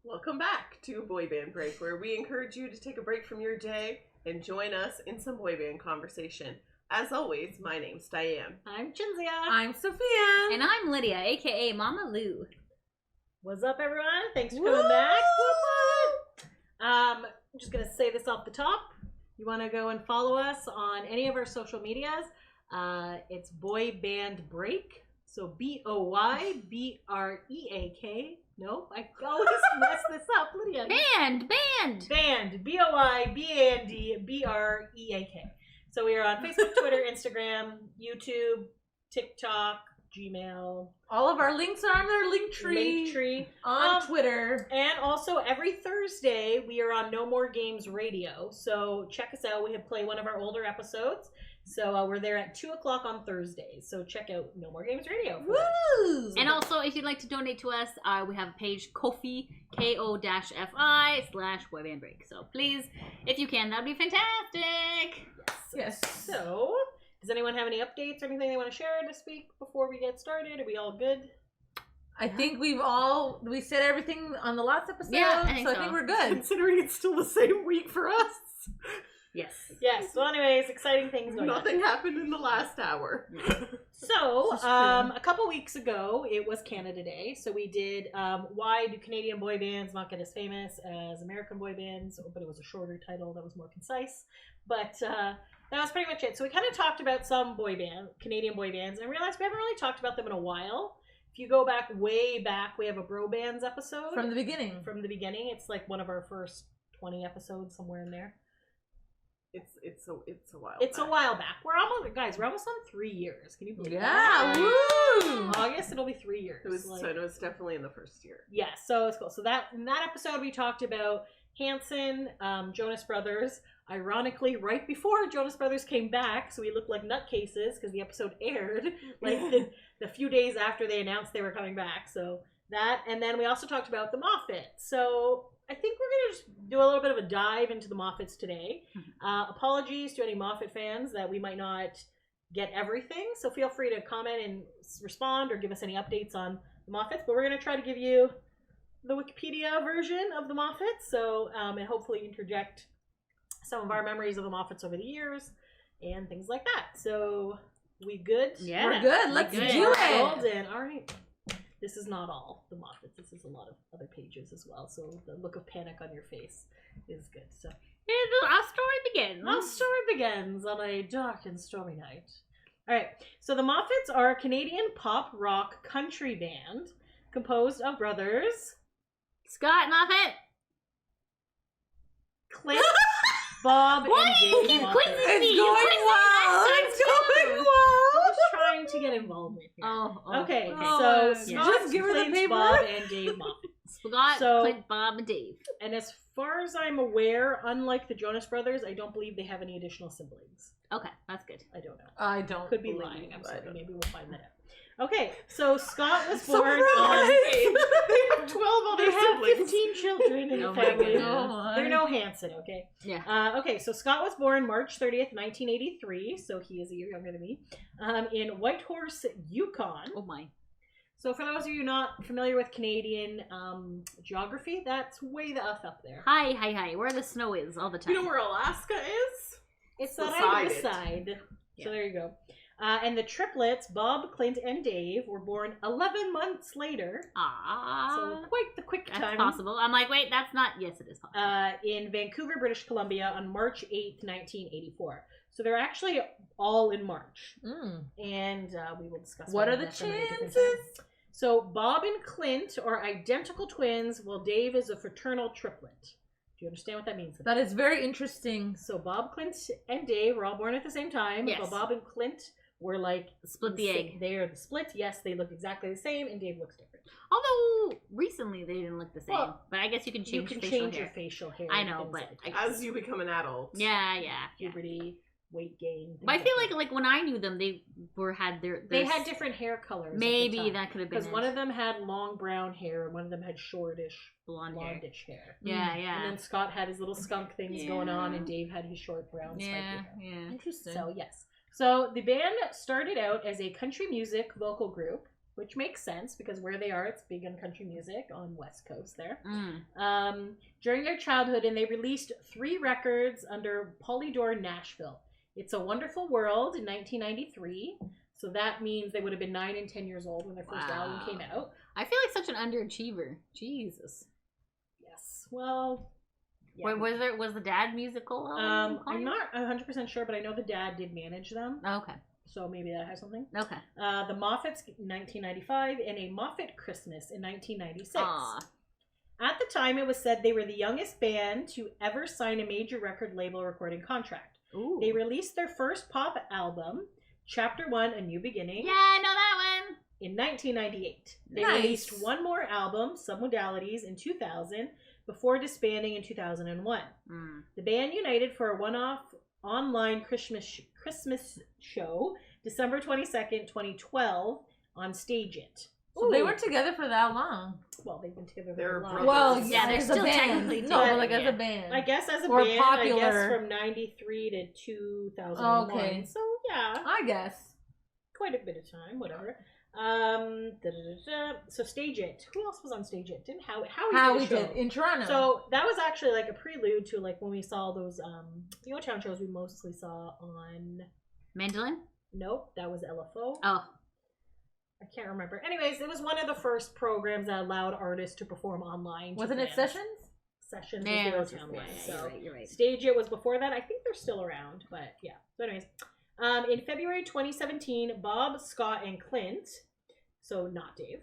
Welcome back to Boy Band Break, where we encourage you to take a break from your day and join us in some boy band conversation. As always, my name's Diane. I'm Chinzia. I'm Sophia. And I'm Lydia, aka Mama Lou. What's up, everyone? Thanks for coming back. I'm just going to say this off the top. You want to go and follow us on any of our social medias. It's Boy Band Break. So BOYBREAK. Nope, I always mess this up, Lydia. Band! BOYBANDBREAK. So we are on Facebook, Twitter, Instagram, YouTube, TikTok, Gmail. All of our links are on their Linktree on Twitter. And also every Thursday we are on No More Games Radio. So check us out. We have played one of our older episodes. So we're there at 2 o'clock on Thursdays. So check out No More Games Radio. Woo! And also, if you'd like to donate to us, we have a page, Ko-fi, ko-fi/boybandbreak. So please, if you can, that'd be fantastic. Yes. So, does anyone have any updates or anything they want to share this week before we get started? Are we all good? I think we said everything on the last episode. Yeah, I think I think we're good. Considering it's still the same week for us. Yes. Yes. Well, anyways, exciting things going on. Nothing happened in the last hour. So, a couple weeks ago, it was Canada Day. So we did, why do Canadian boy bands not get as famous as American boy bands? But it was a shorter title that was more concise. But that was pretty much it. So we kind of talked about some Canadian boy bands, and realized we haven't really talked about them in a while. If you go way back, we have a bro bands episode. From the beginning. It's like one of our first 20 episodes, somewhere in there. It's a while. It's a while back. We're almost on 3 years. Can you believe that? Woo! Woo! August it'll be 3 years. So it was definitely in the first year. Yeah, so it's cool. So in that episode we talked about Hanson, Jonas Brothers. Ironically, right before Jonas Brothers came back, so we looked like nutcases because the episode aired like the few days after they announced they were coming back. So that, and then we also talked about the Moffatts. So I think we're going to just do a little bit of a dive into the Moffatts today. Apologies to any Moffat fans that we might not get everything, so feel free to comment and respond or give us any updates on the Moffatts, but we're going to try to give you the Wikipedia version of the Moffatts, so and hopefully interject some of our memories of the Moffatts over the years and things like that. So, we good? Yeah. We're good. Let's do it. Golden. All right. This is not all the Moffatts. This is a lot of other pages as well. So the look of panic on your face is good. So Our story begins. our story begins on a dark and stormy night. All right. So the Moffatts are a Canadian pop rock country band composed of brothers Scott Moffat. Clint, Bob, Why and do you Dave keep Moffat. quizzing me? It's You going quizzed me well. last time, It's too. going well. Just trying to get involved with here. Oh, Okay, oh, so yeah. Scott, Just give her the Clint, paper. Bob, and Dave Moffat. Scott, So- Clint, Bob, and Dave. And as far as I'm aware, unlike the Jonas Brothers, I don't believe they have any additional siblings. Okay, that's good. I don't know. I don't. Could be believe lying. I'm I sorry. don't Maybe we'll find that out. Okay, so Scott was born Surprise! on... They have 12 other They have siblings. 15 children in the Oh my family. goodness. Oh They're my. no Hanson, okay? Yeah. Okay, so Scott was born March 30th, 1983, so he is a year younger than me, in Whitehorse, Yukon. Oh my. So for those of you not familiar with Canadian geography, that's way the up there. Hi, where the snow is all the time. You know where Alaska is? It's Beside on the it. side. Yeah. So there you go. And the triplets, Bob, Clint, and Dave, were born 11 months later. So quite the quick that's time. possible. I'm like, wait, that's not. Yes, it is possible. In Vancouver, British Columbia on March 8th, 1984. So they're actually all in March. And we will discuss What all are the that some at a different chances? time. So Bob and Clint are identical twins, while Dave is a fraternal triplet. Do you understand what that means? That is very interesting. So Bob, Clint, and Dave were all born at the same time. Yes. But Bob and Clint were like... Split the egg. They are the split. Yes, they look exactly the same, and Dave looks different. Although recently they didn't look the same. Well, but I guess you can change You can facial change hair. your facial hair. I and know, things but like that. As you become an adult. Yeah. Puberty, weight gain. But I things feel that. like when I knew them, they had They had different hair colors. Maybe that could have been because one of them had long brown hair and one of them had shortish, blonde hair. blondish hair. Yeah. And then Scott had his little skunk things going on, and Dave had his short brown spiky hair. Yeah. Interesting. So yes. So the band started out as a country music vocal group, which makes sense because where they are, it's big on country music on West Coast there. During their childhood, and they released 3 records under Polydor Nashville. It's a Wonderful World in 1993. So that means they would have been 9 and 10 years old when their first album came out. I feel like such an underachiever. Jesus. Yes. Well, yeah. Wait, was the dad musical? I'm not 100% sure, but I know the dad did manage them. Okay. So maybe that has something. Okay. The Moffatts in 1995 and a Moffat Christmas in 1996. Aww. At the time, it was said they were the youngest band to ever sign a major record label recording contract. Ooh. They released their first pop album, Chapter 1, A New Beginning. Yeah, I know that one. In 1998. They Nice. released one more album, Submodalities, in 2000, before disbanding in 2001. The band united for a one-off online Christmas show, December 22nd, 2012, on Stage It. So they weren't together for that long. Well, they've been together They're for a long. brothers. Well, Yeah, they're as still a band. technically No, together, but like as yeah. a band. I guess as a Or band, popular. I guess from 93 to 2001. Okay. So, yeah, I guess. quite a bit of time, whatever. So Stage It. Who else was on Stage It? Didn't Howie We did a show. did in Toronto. So that was actually like a prelude to like when we saw those the O-Town shows we mostly saw on. Mandolin? Nope, that was LFO. Oh. I can't remember. Anyways, it was one of the first programs that allowed artists to perform online. to wasn't it fans. Sessions? Sessions Yeah, was the O-Town one. So you're right. Stage It was before that. I think they're still around, but yeah. So anyways, in February 2017, Bob, Scott, and Clint, so not Dave,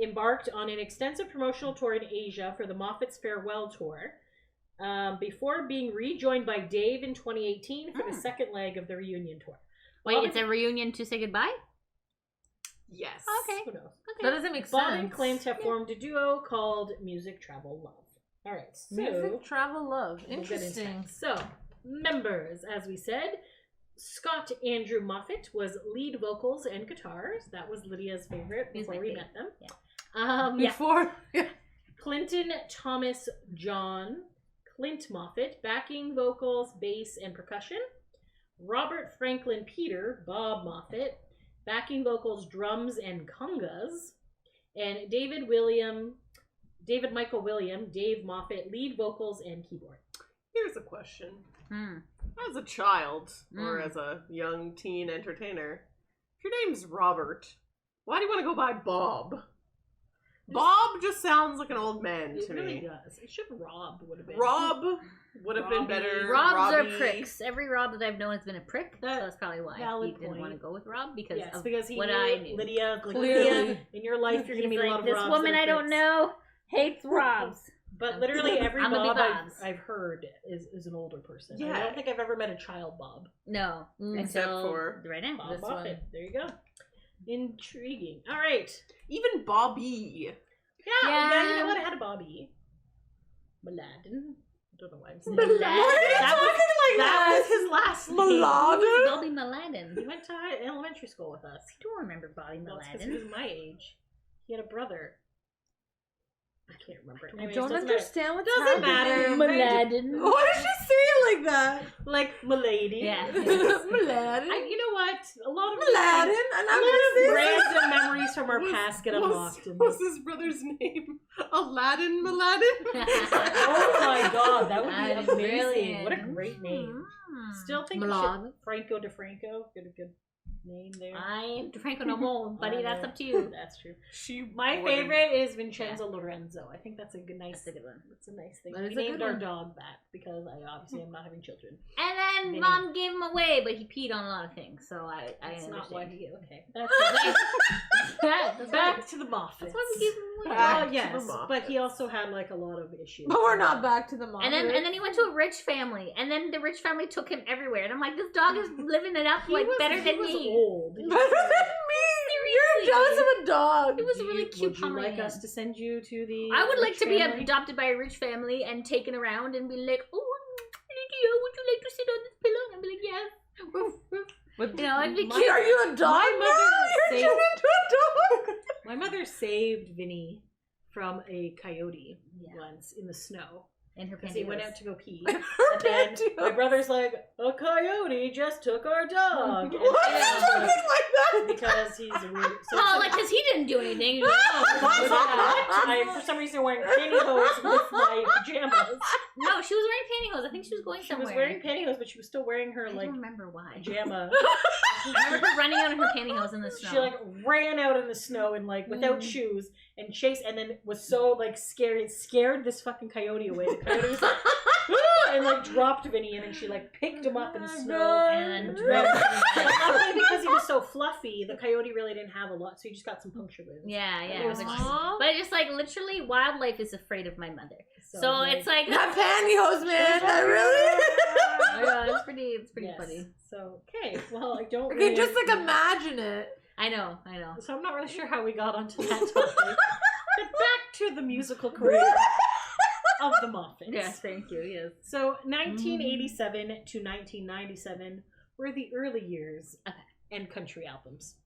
embarked on an extensive promotional tour in Asia for the Moffatts Farewell Tour, before being rejoined by Dave in 2018 for the second leg of the reunion tour. Wait, Bob it's a reunion to say goodbye? Yes. Okay. Who knows? That doesn't make Bob sense. and Clint have formed a duo called Music Travel Love. All right, so Music, travel, love. we'll get into Interesting. that. So, members, as we said, Scott Andrew Moffatt was lead vocals and guitars. That was Lydia's favorite He's before my we favorite. met them. Yeah. Before. Clinton Thomas John, Clint Moffatt, backing vocals, bass, and percussion. Robert Franklin Peter, Bob Moffatt, backing vocals, drums, and congas. And David Michael William, Dave Moffatt, lead vocals and keyboard. Here's a question. As a child, or as a young teen entertainer, if your name's Robert, why do you want to go by Bob? Bob just sounds like an old man It to really me. does. It should Rob would have been. Rob would have been Robbie. better. Robs Robbie. are pricks. Every Rob that I've known has been a prick. So That- that's probably why valid he didn't point. want to go with Rob because Yes, of because he what knew I knew. Lydia. Like, Clearly. Lydia, in your life, you're going to meet a lot of this Robs woman that are I don't pricks. know hates Robs. But literally every I'm gonna Bob be I've, Bobs. I've heard is an older person. I Yeah. don't think I've ever met a child Bob. No, Except until for right now. Bob This Moffatt. one. There you go. Intriguing. All right. Even Bobby. Yeah, you know what? I had a Bobby. Mladen. I don't know why I'm saying Mladen? that was his last name. Who's Bobby Mladen? He went to elementary school with us. I don't remember Bobby Well, it's 'cause he Mladen. was my age. He had a brother. I can't remember. I Anyways, don't doesn't understand what's Doesn't happening. matter. Mladen. Why did she say it like that? matter. Like Milady. Yeah. Mladen. You know what? A lot of Mladen. And A I'm lot gonna of say random memories from our past get What's unlocked. in what's this. his brother's name? Aladdin Mladen? Oh my god, that would That be is amazing. What a brilliant. great name. Mm. Still think Milan. Franco DeFranco. Good name there. I ain't DeFranco no more, buddy. That's up to you. That's true. She My wouldn't- favorite is Vincenzo Lorenzo. I think that's a good, nice. That's a good one. That's a nice thing. That We is a named good our one. dog that because I obviously am not having children. And then Vinny. mom gave him away, but he peed on a lot of things, so I That's understand. not why he. Okay. That's it. That's Back to the Moffats. That's why we gave him away. Back Oh to yes, the Moffats. but he also had like a lot of issues. But we're not back to the mom. And then he went to a rich family, and then the rich family took him everywhere. And I'm like, this dog is living it up like better than he was me. old. Better than me. You're jealous of a dog. It was a really cute Would you like Pomeranian. us to send you to the? I would like rich to be family? adopted by a rich family and taken around and be like, oh, Lydia, would you like to sit on this pillow? And I'd be like, yes. Roof, roof. But You know, I'd be My- cute. are you a dog? My mother You're saved- turning into a dog. My mother saved Vinny from a coyote Yeah. once in the snow. In her because he went pantyhose. out to go pee. And then my brother's like, a coyote just took our dog. And What? Like that? because he's a weird. So Oh, like, because he didn't do anything. He was like, I, for some reason, wearing pantyhose with my pajamas. no, she was wearing pantyhose. I think she was going She somewhere. was wearing pantyhose, but she was still wearing her I like don't remember why. pajama. I remember her running out in her pantyhose in the snow. She like ran out in the snow and like without shoes and chased, and then was so like scared. It scared this fucking coyote away. The coyote was like, "Ah!" and like dropped Vinny in, and she like picked him up in the snow and ran. Luckily, because he was so fluffy, the coyote really didn't have a lot, so he just got some puncture wounds. Yeah, It was awesome. But just like literally, wildlife is afraid of my mother. So like, it's like That pantyhose, man. That really. yeah, it's pretty yes. funny. So okay, well I don't. Okay, really just like imagine it. I know. So I'm not really sure how we got onto that topic. But back to the musical career of the Moffatts. Yes, thank you. Yes. So 1987 to 1997 were the early years and country albums.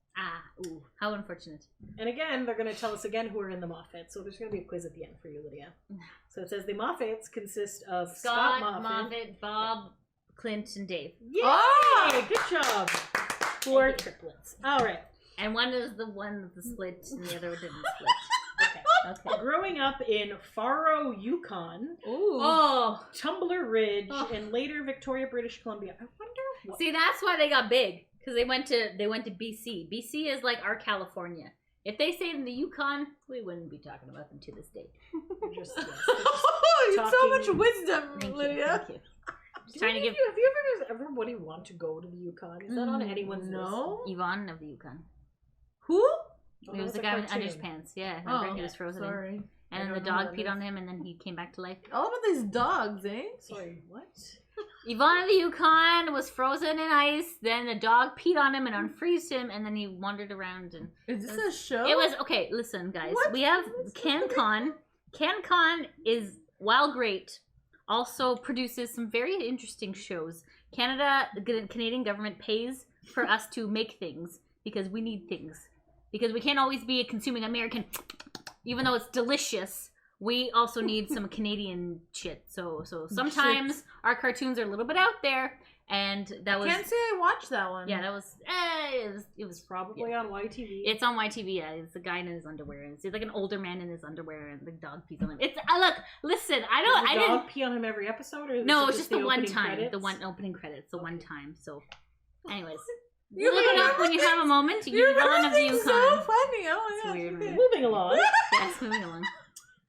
Ooh, how unfortunate. And again, they're going to tell us again who are in the Moffatts. So there's going to be a quiz at the end for you, Lydia. So it says the Moffatts consist of Scott Moffat, Bob, Clint, and Dave. Yay! Oh! Good job. Who are triplets. All right. And one is the one with the split, and the other didn't split. Okay. Growing up in Faro, Yukon, Oh, Tumbler Ridge, and later Victoria, British Columbia. I wonder what. see, that's why they got big, because they went to BC. BC is like our California. If they stayed in the Yukon, we wouldn't be talking about them to this day. Just, Oh, you have so much wisdom, Thank you. Lydia. Thank you. Just trying to give Have you ever everybody want to go to the Yukon? Is that on anyone's No. Yvonne of the Yukon. Who? list? He was the guy with underpants. Yeah, remember he was frozen. in. Sorry. And then the dog peed on him, and then he came back to life. All about these dogs, eh? Sorry, what? Yvonne of the Yukon was frozen in ice. Then the dog peed on him and unfreezed him, and then he wandered around. And Is this a show? it was okay. Listen, guys, What? we have CanCon. CanCon is, while great, also produces some very interesting shows. The Canadian government pays for us to make things because we need things. Because we can't always be consuming American, even though it's delicious. We also need some Canadian shit. So sometimes our cartoons are a little bit out there, and that was. Can't say I watched that one. Yeah, that was. It was Probably on YTV. It's on YTV. Yeah, it's a guy in his underwear. It's like an older man in his underwear, and the dog pees on him. It's look, listen. I Does the didn't. dog pee on him every episode, or No, is it's it just the one opening time. credits? The one opening credits. The one time. So, anyways, You look it up when you have a moment. You're Yvonne of the everything's Yukon. so funny. Oh my It's gosh. weird, okay. right? Moving along. Yes, moving along.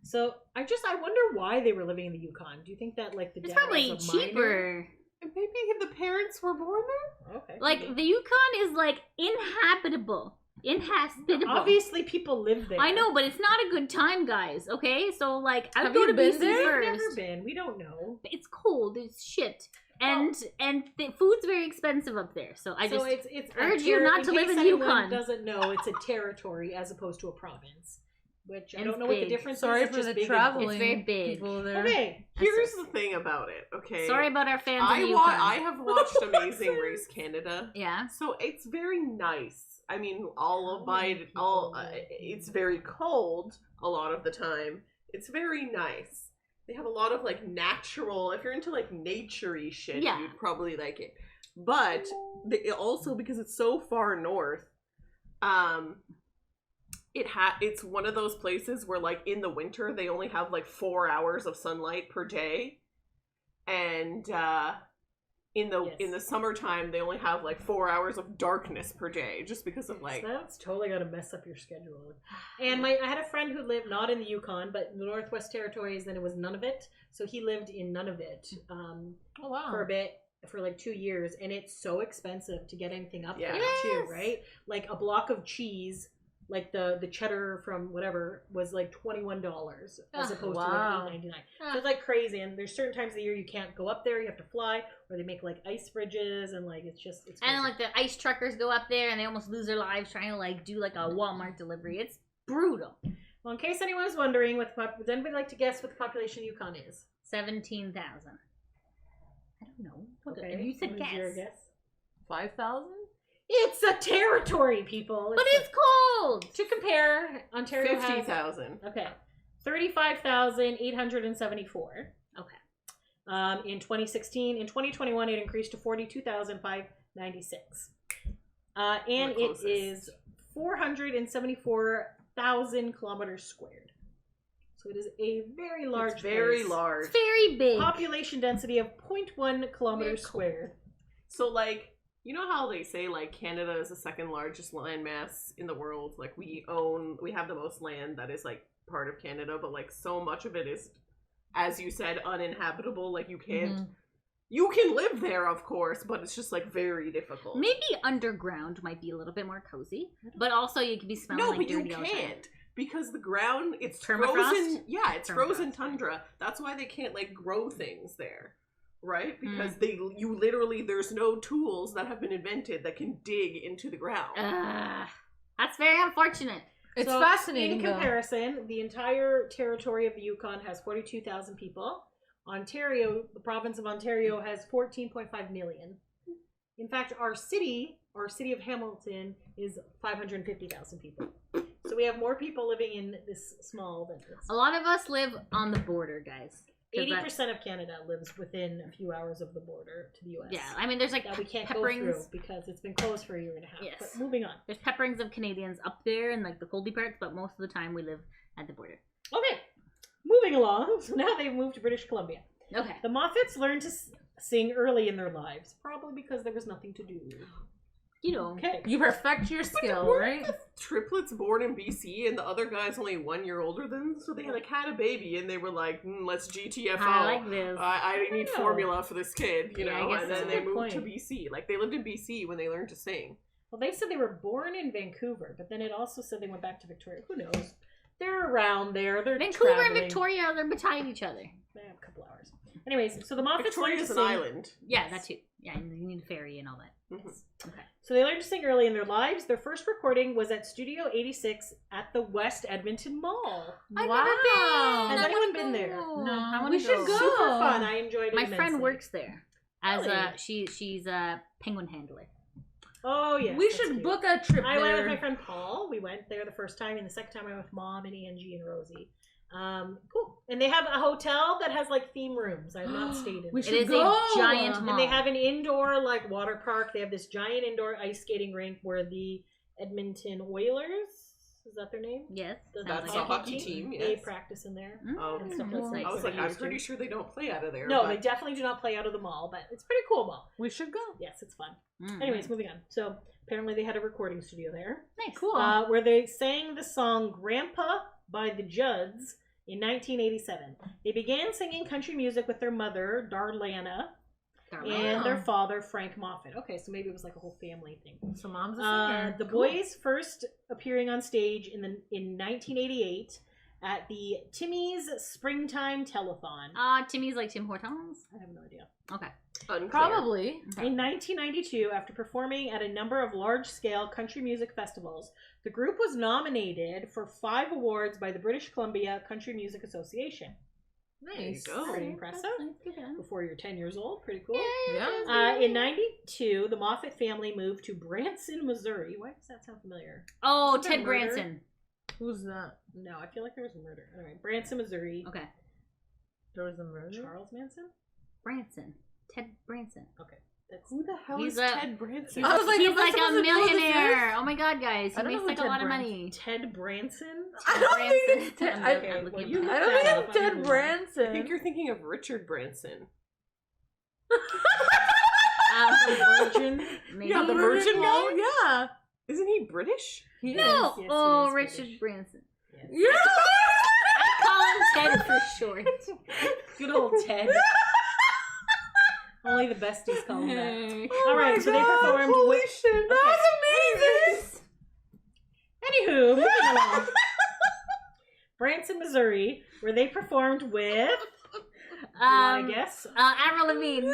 So I wonder why they were living in the Yukon. Do you think that like the It's dad probably was a miner? cheaper. Maybe the parents were born there? Okay. Like maybe. the Yukon is like inhabitable. Obviously people live there. I know, but it's not a good time, guys. Okay, so like I would Have go you to been BC there? We've first. never been. We don't know. It's cold. It's shit, and the food's very expensive up there. So I just it's urge you not to live in Yukon. Doesn't know it's a territory as opposed to a province, which I And don't it's know what the big. difference Sorry is. It's for just the big and traveling. It's very big. People there. cold. Okay. Here's the thing about it, okay? Sorry about our fans in the Yukon. I have watched Amazing Race Canada. Yeah. So it's very nice. I mean, it's very cold a lot of the time. It's very nice. They have a lot of like natural. If you're into like nature-y shit, Yeah. you'd probably like it. But also because it's so far north, it's one of those places where like in the winter they only have like 4 hours of sunlight per day, and in the summertime they only have like 4 hours of darkness per day, just because of like. So that's totally gonna mess up your schedule. And I had a friend who lived not in the Yukon, but in the Northwest Territories, and it was Nunavut. So he lived in Nunavut Oh wow. for a bit, for like 2 years, and it's so expensive to get anything up there Yes. too, right? Like a block of cheese, like the cheddar from whatever, was like $21 as opposed to wow. like $8.99. So it's like crazy, and there's certain times of the year you can't go up there, you have to fly, or they make like ice bridges, and like it's And then crazy. like the ice truckers go up there and they almost lose their lives trying to like do like a Walmart delivery. It's brutal. Well, in case anyone's wondering, does anybody like to guess what the population of Yukon is? 17,000. I don't know. Okay. You said What is your guess. guess? 5,000? It's a territory, people. But it's cold. to compare, Ontario has 50,000. okay, 35,874. Okay. In 2016, in 2021, it increased to 42,596. And it is 474,000 kilometers squared. So it is a very large It's very place. large. It's very big. Population density of 0.1 kilometers squared. So, like, you know how they say, like, Canada is the second largest landmass in the world? Like, we have the most land that is, like, part of Canada, but, like, so much of it is, as you said, uninhabitable. Like, you can't, you can live there, of course, but it's just, like, very difficult. Maybe underground might be a little bit more cozy, but also you could be smelling No, like but you dirty all the time. can't. Because the ground, it's Permafrost? frozen. Yeah, it's frozen Permafrost. tundra. That's why they can't, like, grow things there. Right? Because you literally, there's no tools that have been invented that can dig into the ground. That's very unfortunate. It's So, fascinating. In comparison, the entire territory of the Yukon has 42,000 people. Ontario, the province of Ontario, has 14.5 million. In fact, our city of Hamilton, is 550,000 people. So we have more people living in this small than this. A lot of us live on the border, guys. 80% of Canada lives within a few hours of the border to the U.S. Yeah, I mean, there's like that we can't pepperings. go through because it's been closed for a year and a half. Yes. But moving on. There's pepperings of Canadians up there in like the coldy parts, but most of the time we live at the border. Okay, moving along. So now they've moved to British Columbia. Okay. The Moffatts learned to sing early in their lives, probably because there was nothing to do. You know. Okay. You perfect your skill, Weren't right? the triplets born in BC and the other guy's only 1 year older than them? So they like had a baby and they were like, let's GTFO. I like this. I need know. formula for this kid, you Yeah, I know? guess And that's then a they good moved to point. BC. Like they lived in BC when they learned to sing. Well, they said they were born in Vancouver, but then it also said they went back to Victoria. Who knows? They're around there. They're Vancouver traveling. and Victoria, they're beside each other. They have a couple hours. Anyways, so the Moffatts Victoria's learned an to sing. island. Yeah, that too. Yeah, and you need a ferry and all that. Mhm. Okay. So they learned to sing early in their lives. Their first recording was at Studio 86 at the West Edmonton Mall. I've Wow. never been. Has I anyone wanna been there? go. No. I wanna We should go. Super fun. I enjoyed it My immensely. friend works there as Really? she's a penguin handler. Oh, yes. We that's should cute. book a trip I there. went with my friend Paul. We went there the first time, and the second time I went with Mom and Angie and Rosie. Cool. And they have a hotel that has like theme rooms. I've not stayed in. We it. should It is go. a giant mall. And they have an indoor like water park. They have this giant indoor ice skating rink where the Edmonton Oilers, is that their name? Yes. The sounds That's like a it. hockey team, They yes. practice in there. Oh, And stuff that's like nice. I was that. like, I'm pretty sure they don't play out of there. No, but... they definitely do not play out of the mall, but it's a pretty cool mall. We should go. Yes, it's fun. Mm. Anyways, moving on. So apparently they had a recording studio there. Nice. Cool. Where they sang the song Grandpa by the Judds in 1987. They began singing country music with their mother, Darlana, and their father, Frank Moffat. Okay, so maybe it was like a whole family thing. So mom's a singer. The Cool. boys first appearing on stage in 1988 at the Timmy's Springtime Telethon. Timmy's like Tim Hortons. I have no idea. Okay. Unclear. Probably. In 1992, after performing at a number of large-scale country music festivals, the group was nominated for 5 awards by the British Columbia Country Music Association. Nice. There you go. Pretty impressive. Good. Before you're 10 years old, pretty cool. Yeah. In 92, the Moffat family moved to Branson, Missouri. Why does that sound familiar? Oh, Isn't that Ted murder? Branson. Who's that? No, I feel like there was a murder. All right, Branson, Missouri. Okay. There was a murder. Charles Manson? Branson. Ted Branson. Okay. That's Who the hell He's is a- Ted Branson? I was like, he's am I like supposed a to know who this millionaire. Oh my god, guys. I He don't know makes who like a Ted lot of Branson- money. Ted Branson? I don't think it's Ted. I'm I, looking- I'm well, looking you at look I that. don't think that it's up. Ted I don't know. Branson. I think you're thinking of Richard Branson. Virgin? Maybe. Yeah, the Virgin guy? Yeah. Isn't he British? He No. is. Yes, oh, he is Richard British. Branson. Yeah. I call him Ted for short. Good old Ted. Only the besties call him that. Oh All right, my so they God, performed Holy with- shit, that was amazing. Anywho, moving along. Branson, Missouri, where they performed with, do you want to guess? Avril Lavigne.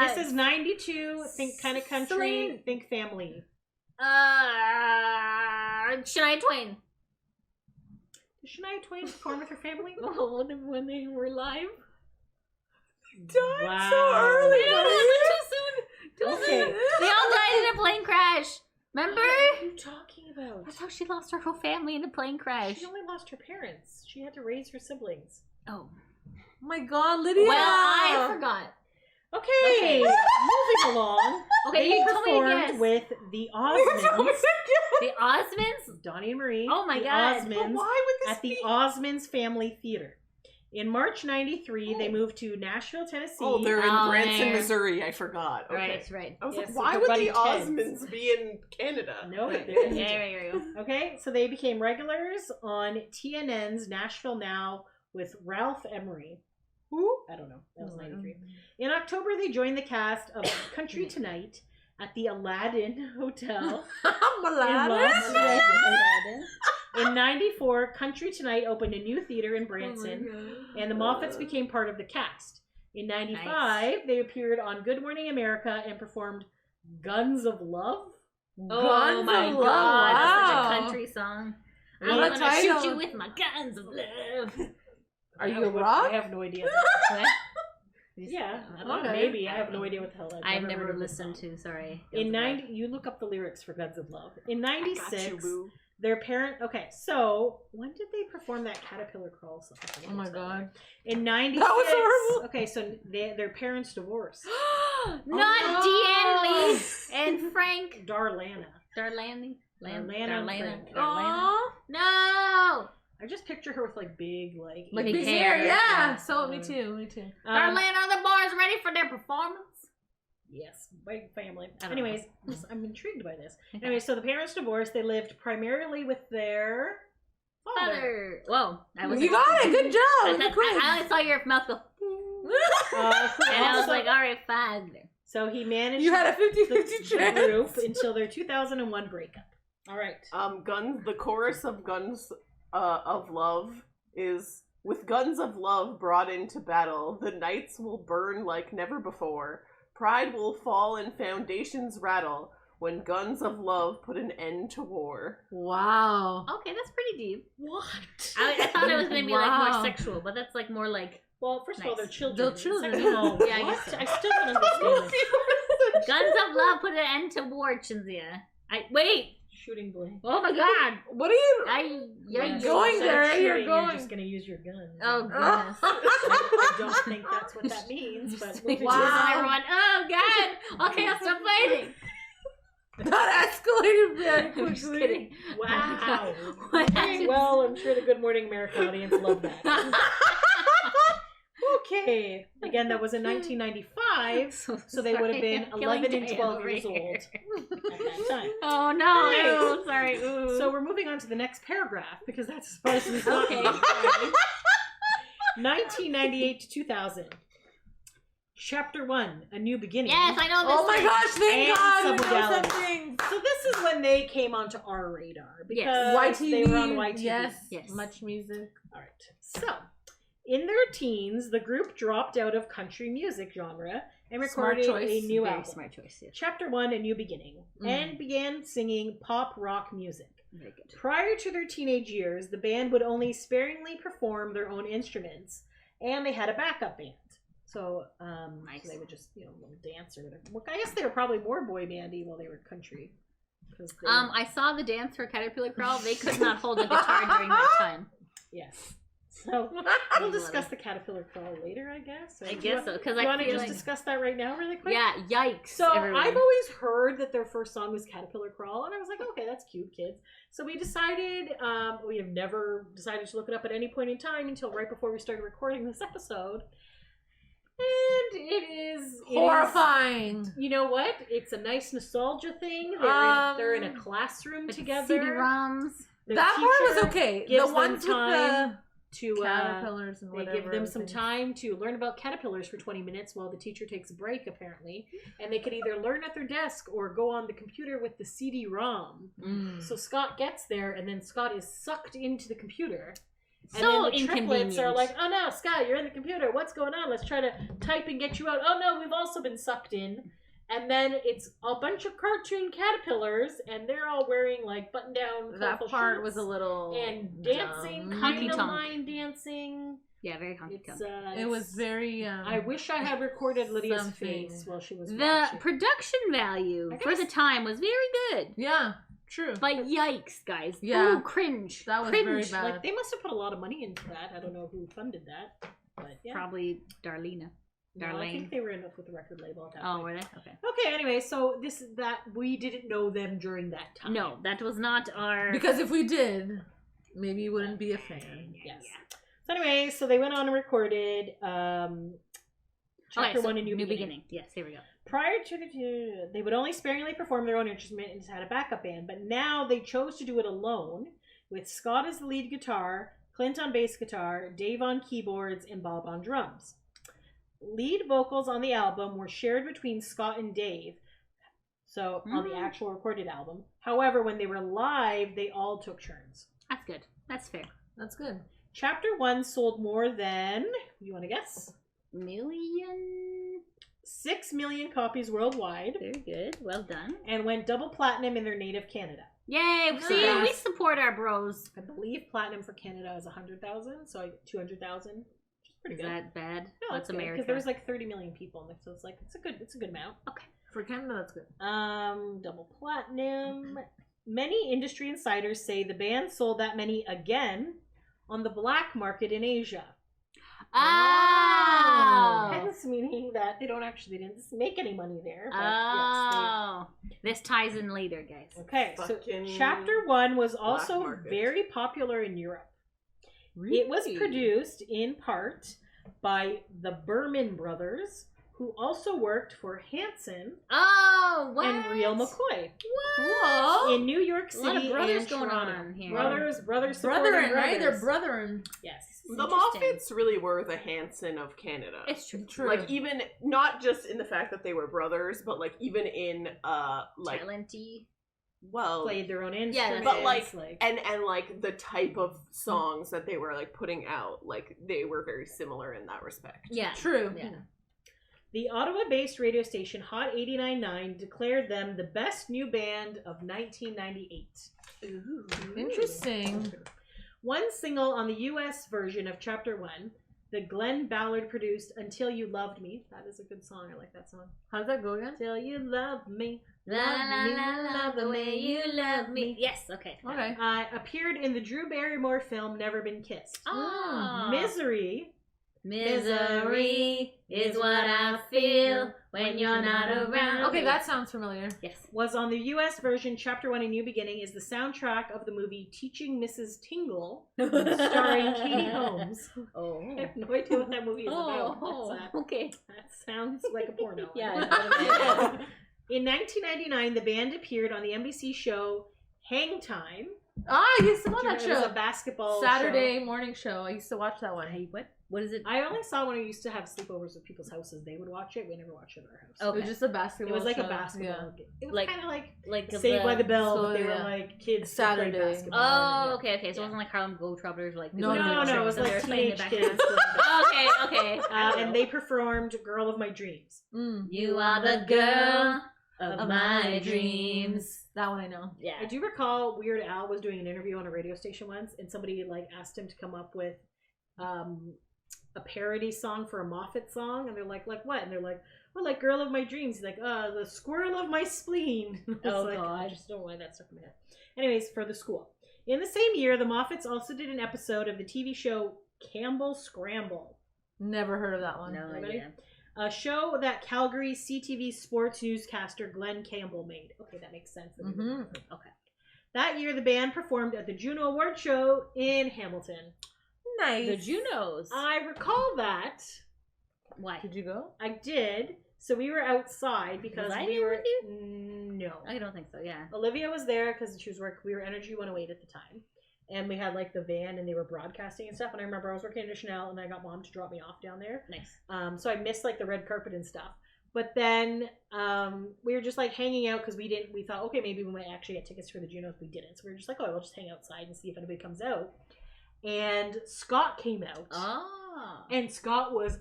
This is 92, think kind of country, Celine. think family. Shania Twain. Did Shania Twain perform with her family? Oh, when they were live. Died so early. Too Okay. soon. They all died in a plane crash. Remember? What are you talking about? That's how she lost her whole family in a plane crash. She only lost her parents. She had to raise her siblings. Oh. Oh my God, Lydia. Well, I forgot. Okay, moving along. Okay, They you told me to performed guess. with the Osmonds. The Osmonds? Donnie and Marie. Oh my the God. But Osmonds why would this at the be? Osmonds Family Theater. In March '93, they Oh. moved to Nashville, Tennessee. Oh, they're in Oh, Branson, there. Missouri. I forgot. Okay. Right, right. I was Yes, like, why the would Buddy the Teds. Osmonds be in Canada? No, Right. they're in Yeah, Egypt. there you go. Okay, so they became regulars on TNN's Nashville Now with Ralph Emery. Who? I don't know. That was 93. In October, they joined the cast of Country Tonight at the Aladdin Hotel in Las Vegas. In '94, Country Tonight opened a new theater in Branson, and the Moffatts became part of the cast. In '95, they appeared on Good Morning America and performed Guns of Love. Oh my of God, Love. that's such a Wow. country song. What I'm a gonna title. shoot you with my guns of love. Are you a I rock? have no idea. What? Yeah, I don't know, Okay. maybe. I have no idea what the hell I've heard never of this listened song. to, sorry. In 90, you look up the lyrics for Guns of Love. In I got you, '96, boo. their parent. Okay, so when did they perform that Caterpillar Crawl song? Oh my God. In '96. That was horrible. Okay, so their parents divorced. Not Oh, Deanne Lee and Frank Darlana. Darlene? Darlana and Frank. Aw. No! I just picture her with like big Like Big big hair. hair, yeah. Yeah. So me too, me too. Darlene, are the boys ready for their performance? Yes, big family. I don't Anyways, I'm intrigued by this. Anyway, so the parents divorced. They lived primarily with their father. Father. Whoa. That was You got it. Good job. Good quiz. I only saw your mouth go, Who and I was also- like, alright, father. so he managed You had a 50-50 the chance. group until their 2001 breakup. All right. Guns. The chorus of Guns of Love is, with guns of love brought into battle, the nights will burn like never before. Pride will fall and foundations rattle when guns of love put an end to war. Wow. Okay, that's pretty deep. What? I thought it was going to be like more Wow. sexual, but that's like more like Well, first of all, Nice. they're children. They're children. Second of all, Yeah, I what? guess so. I still don't understand this. guns of love put an end to war, Chinzia. Wait. Shooting blank. Oh my God. What are you? You're Yeah. going Instead there, of you're shooting, going. You're just gonna use your gun. Oh goodness. I don't think that's what that means, but moving Wow. on. Everyone. Oh God. Okay, I'll stop fighting. That escalated very I'm quickly. just kidding. Wow. What Okay, happened? well, I'm sure the Good Morning America audience loved that. Okay. Again, that was in 1995, so they would have been Sorry, I'm 11 killing and Diane 12 over years here. old at that time. Oh no! Okay. Ew, sorry. Ooh. So we're moving on to the next paragraph because that's as far as we've gotten. Okay. 1998 to 2000. Chapter 1, A New Beginning. yes, I know this. Oh my thing. gosh! Thank And God. We know submodality. something. So this is when they came onto our radar because Yes. YTV. they were on YTV. Yes. Yes. Much music. All right. So, in their teens, the group dropped out of country music genre and Smart recorded choice. a new Very album. smart choice. Yes. Chapter 1, A New Beginning, and began singing pop rock music. Very good. Prior to their teenage years, the band would only sparingly perform their own instruments, and they had a backup band. So, Nice. so they would just, dance or whatever. Well, I guess they were probably more boy bandy while they were country. 'Cause they- I saw the dance for Caterpillar Crawl. They could not hold a guitar during that time. yes. So we'll discuss the Caterpillar Crawl later, I guess. Or I do guess you so, because want I to feel just like discuss that right now, really quick? yeah, yikes. So everyone. I've always heard that their first song was Caterpillar Crawl, and I was like, okay, that's cute, kids. So we decided, we have never decided to look it up at any point in time until right before we started recording this episode. And it is Horrifying. you know what? It's a nice nostalgia thing. They're in a classroom With together. CD-ROMs. Their That part was teacher okay. gives The them ones with time the to caterpillars and they whatever. give them some things. time to learn about caterpillars for 20 minutes while the teacher takes a break, apparently. And they could either learn at their desk or go on the computer with the CD-ROM. Mm. So Scott gets there, and then Scott is sucked into the computer. And So then the triplets inconvenient. are like, oh no, Scott, you're in the computer. What's going on? Let's try to type and get you out. Oh no, we've also been sucked in. And then it's a bunch of cartoon caterpillars, and they're all wearing like button-down That colorful part shirts was a little and dancing, dumb. kind of Honky-tonk. line dancing. Yeah, very honky It's, tonk. It was very. I wish I had recorded Lydia's something. face while she was The watching. production value I for guess- the time was very good. Yeah, true. But yikes, guys. Yeah. Ooh, cringe. That was cringe. very bad. Like they must have put a lot of money into that. I don't know who funded that. But yeah. Probably Darlene. No, I think they were in with the record label at that Oh, point. were they? Okay. Okay, anyway, so we didn't know them during that time. No, that was not our. Because if we did, maybe you wouldn't be a fan. Yes. So anyway, so they went on and recorded Chapter 1 in New Beginning. Yes, here we go. Prior to they would only sparingly perform their own instrument and had a backup band, but now they chose to do it alone, with Scott as the lead guitar, Clint on bass guitar, Dave on keyboards, and Bob on drums. Lead vocals on the album were shared between Scott and Dave, so on the actual recorded album. However, when they were live, they all took turns. That's good. That's fair. That's good. Chapter 1 sold more than, you want to guess? 6 million copies worldwide. Very good. Well done. And went double platinum in their native Canada. Yay! Nice. See, we support our bros. I believe platinum for Canada is 100,000, so I get 200,000. Is that bad? No, That's America. Because there's like 30 million people in it, so it's a good amount. Okay. For Canada, that's good. Double platinum. Many industry insiders say the band sold that many again on the black market in Asia. Oh! Hence meaning that they didn't make any money there. But This ties in later, guys. Okay, so Fucking Chapter 1 was also market. very popular in Europe. Really? It was produced in part by the Berman brothers, who also worked for Hanson Oh, what? and Real McCoy Cool. in New York A lot of City brothers and going Toronto. on here. Brothers supporting Brethren, right? They're brothers. brethren. Yes. The Interesting. Moffatts really were the Hanson of Canada. It's true. True. Like, even not just in the fact that they were brothers, but like even in like Talenty. well Played their own Yeah, instruments. but like and like the type of songs that they were like putting out, like they were very similar in that respect. Yeah. True. Yeah. the Ottawa-based radio station Hot 89.9 declared them the best new band of 1998. Ooh. Interesting. One single on the U.S. version of Chapter 1, the Glenn Ballard produced Until You Loved Me. That is a good song. I like that song. How does that go again? Until you love me. La la la la, the way you love me. Yes, okay. Okay. Appeared in the Drew Barrymore film Never Been Kissed. Oh. Misery. Misery is what I feel when you're not around. Okay, that sounds familiar. Yes. Was on the U.S. version. Chapter 1 A New Beginning is the soundtrack of the movie Teaching Mrs. Tingle, starring Katie Holmes. Oh. I have no idea what that movie is about. Oh, What's that? okay. That sounds like a porno. Yeah. In 1999, the band appeared on the NBC show Hang Time. Ah, I used to watch that It was a show. basketball Saturday morning show. I used to watch that one. Hey, what is it? I only saw when I used to have sleepovers at people's houses. They would watch it. We never watched it at our house. Okay. It was just a basketball It was like show. a basketball game. It was Like- kind of like Like Saved by the Bell, so, but they yeah. were like kids Saturday. that played basketball. Oh, Yeah. okay. So it Yeah. wasn't like Harlem Globetrotters, like No, No, it was so they like were playing teenage the kids. background. Okay. And they performed Girl of My Dreams. You are the girl of my dreams. That one I know. Yeah. I do recall Weird Al was doing an interview on a radio station once, and somebody like asked him to come up with a parody song for a Moffatts song, and they're like what? And they're like, well, like Girl of My Dreams. He's like, the squirrel of my spleen. Oh, like, God. I just don't know why that stuck in my head. Anyways, for the school. In the same year, the Moffatts also did an episode of the TV show Campbell Scramble. Never heard of that one. No Anybody? idea. A show that Calgary CTV sports newscaster Glenn Campbell made. Okay, that makes sense. Mhm. Okay. That year, the band performed at the Juno Award Show in Hamilton. Nice. The Junos. I recall that. Why? Did you go? I did. So we were outside because Was I we there were. with you? No. I don't think so. Yeah. Olivia was there because she was working. We were Energy 108 at the time. And we had like the van and they were broadcasting and stuff. And I remember I was working at Chanel and I got mom to drop me off down there. Nice. So I missed like the red carpet and stuff. But then we were just like hanging out because we thought, okay, maybe we might actually get tickets for the Junos. We didn't. So we were just like, oh, we'll just hang outside and see if anybody comes out. And Scott came out. Oh. And Scott was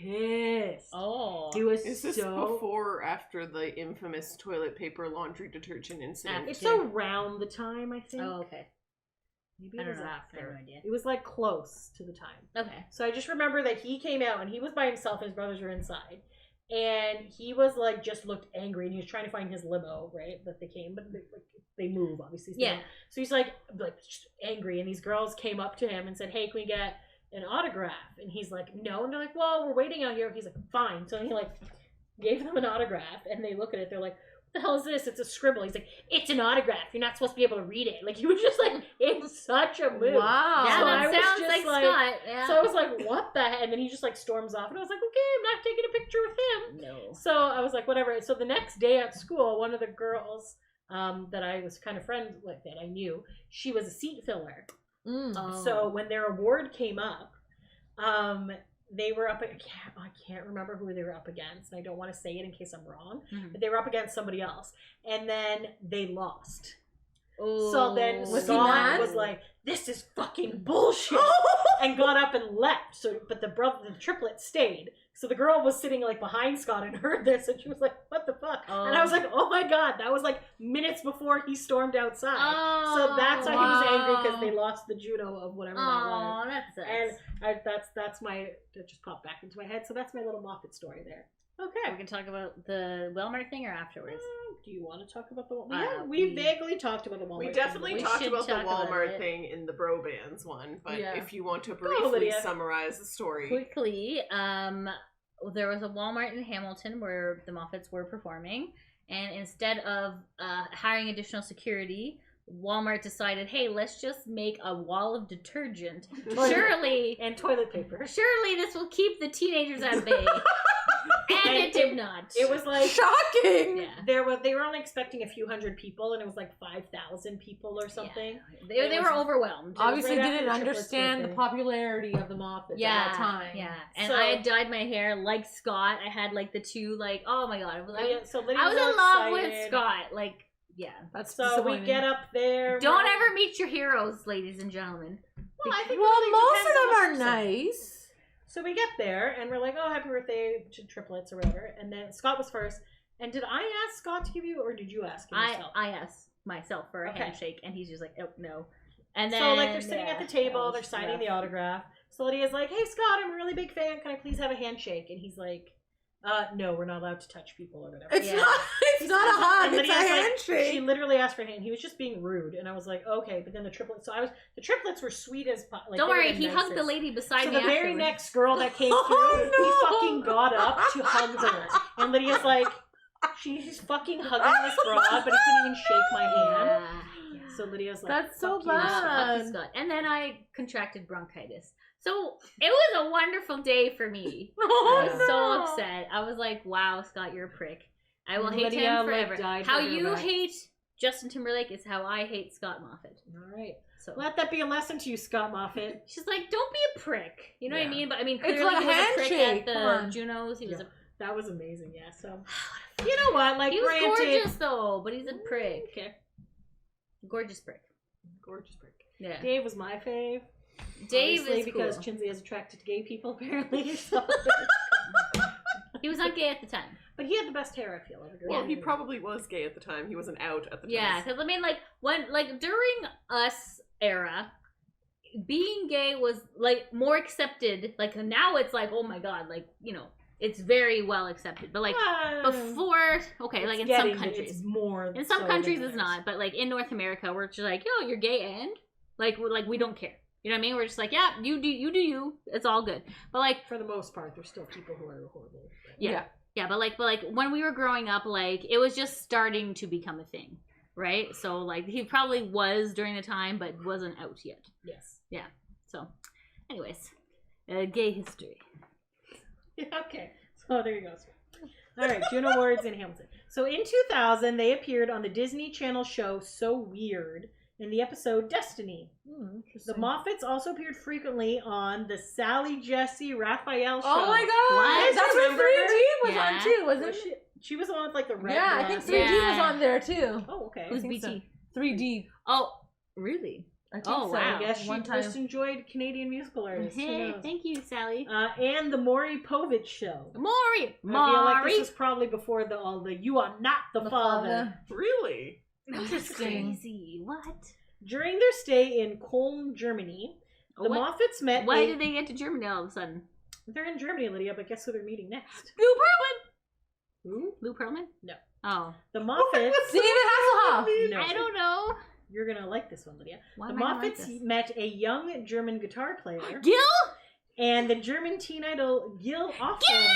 pissed. Oh. He was Is this before or after the infamous toilet paper laundry detergent incident? It's around the time, I think. Oh, okay. Maybe I it don't was know. I after. have no idea. It was like close to the time. Okay. So I just remember that he came out and he was by himself and his brothers were inside. And he was like, just looked angry and he was trying to find his limo, right? That they came, but they move, obviously. So Yeah. So he's like just angry. And these girls came up to him and said, hey, can we get an autograph. And he's like, no. And they're like, well, we're waiting out here. He's like, fine. So he like gave them an autograph, and they look at it. They're like, what the hell is this? It's a scribble. He's like, it's an autograph. You're not supposed to be able to read it. Like, he was just like in such a mood. Wow. Yeah, So that I was sounds just like Scott. Yeah. So I was like, what the heck? And then he just like storms off, and I was like, okay, I'm not taking a picture with him. no. So I was like, whatever. So the next day at school, one of the girls that I was kind of friends with, that I knew, she was a seat filler. Mm. So when their award came up, they were up. I can't remember who they were up against, and I don't want to say it in case I'm wrong. Mhm. But they were up against somebody else, and then they lost. Ooh. So then Was he Scott mad? was like, "This is fucking bullshit," and got up and left. So, but the triplet stayed. So the girl was sitting like behind Scott and heard this, and she was like, "What the fuck?" And I was like, "Oh my god!" That was like minutes before he stormed outside. So that's why he was angry, because they lost the Juno of whatever that was. Oh, that sucks. And that's my, that just popped back into my head. So that's my little Moffat story there. we Okay. can talk about the Walmart thing or afterwards. Do you want to talk about the Uh, we we- vaguely talked about the Walmart We thing, definitely but We talked should about the talk about Walmart it. thing in the Bro Bands one, but Yeah. if you want to Lydia. briefly summarize the story. Quickly, there was a Walmart in Hamilton where the Moffatts were performing, and instead of hiring additional security, Walmart decided, hey, let's just make a wall of detergent. surely and toilet paper. this will keep the teenagers at bay. And it did not. It was like Shocking. Yeah. they were only expecting a few hundred people, and it was like 5,000 people or something. Yeah. They were overwhelmed. Obviously, right after didn't the triplets understand the birthday. popularity of the Moffats Yeah, at that time. yeah. And So- I had dyed my hair like Scott. I had like the two, like, oh my god. So Lydia I was all in love with excited. Scott. Like, yeah. That's So we disappointing. get up there. Don't ever meet your heroes, ladies and gentlemen. Well, I think Well, it really most of depends on them are the person. nice. So we get there, and we're like, "Oh, happy birthday to triplets or whatever." And then Scott was first. And did I ask Scott to give you, or did you ask him yourself? I asked myself for a Okay. handshake, and he's just like, oh, no. And then, So like they're sitting at the table, that they're was signing rough. the autograph. So Lydia's like, "Hey Scott, I'm a really big fan. Can I please have a handshake?" And he's like, "No, we're not allowed to touch people or whatever." It's Yeah. not. It's not a hug. And It's a Lydia's like, handshake. she literally asked for a hand. He was just being rude, and I was like, "Okay." But then the triplets. The triplets were sweet as like. Don't they were worry, the he hugged the nicest. lady beside So me the very afterwards. next girl that came through, Oh, he no. fucking got up to hug her, and Lydia's like, she's fucking hugging this broad, but he couldn't even shake my hand. Yeah. So Lydia's like, That's so "Fuck you." bad. Fuck Scott. And then I contracted bronchitis. So it was a wonderful day for me. I Oh, was no. so upset. I was like, wow, Scott, you're a prick. I will hate Lydia, him like, forever. died How for her you back. hate Justin Timberlake is how I hate Scott Moffat. All right, So let that be a lesson to you, Scott Moffat. she's like, don't be a prick. You know what I Yeah. mean? But I mean, It's clearly like a he was a prick handshake, at come the on. Junos. He was Yeah. a That was amazing. Yeah. So you know what? Like, he was granted, gorgeous though, but he's a prick. Okay. Gorgeous prick. Gorgeous prick. Yeah. Dave was my fave. Dave Obviously, is because cool. Chinsey is attracted to gay people apparently. So. He was not gay at the time. But he had the best hair, I feel. I agree. Well, he probably was gay at the time. He wasn't out at the time. Yeah, because I mean, like during us era, being gay was like more accepted. Like now, it's like, oh my god, like it's very well accepted. But like before, okay, like in some countries, it's more. in some so countries than it's others. not. But like in North America, we're just like, yo, you're gay, and like we don't care. You know what I mean? We're just like, yeah, you do you. It's all good. But like, For the most part, there's still people who are horrible. yeah. Yeah, but like when we were growing up, like it was just starting to become a thing, right? So like he probably was during the time, but wasn't out yet. Yes. Yeah. So, anyways, gay history. Yeah, okay. So there you go. All right, Juno Awards in Hamilton. So in 2000, they appeared on the Disney Channel show So Weird in the episode Destiny. The Moffatts also appeared frequently on the Sally Jesse Raphael show. Oh my god! What? That's what Remember 3D was Yeah. on too, wasn't Was it? she was the one with like the red. Yeah, I think glasses. 3D Yeah. was on there too. Oh, okay. Who's think so. BT? 3D. Oh, really? I think Oh, so. wow. I guess she One time. just enjoyed Canadian musical artists. Who Hey, knows? thank you, Sally. And the Maury Povich show. Maury, I feel like Maury. this was probably before all the "You are not the father." Really? That's Interesting. crazy. What? During their stay in Cologne, Germany, the What? Moffatts met. Why did they get to Germany all of a sudden? They're in Germany, Lydia, but guess who they're meeting next? Lou Pearlman. Who? Lou Pearlman? No. Oh, The Moffatts. David Hasselhoff. No. I don't know. You're gonna like this one, Lydia. Why The am I gonna like Moffatts this? met a young German guitar player. Gil? and the German teen idol Gil Offram.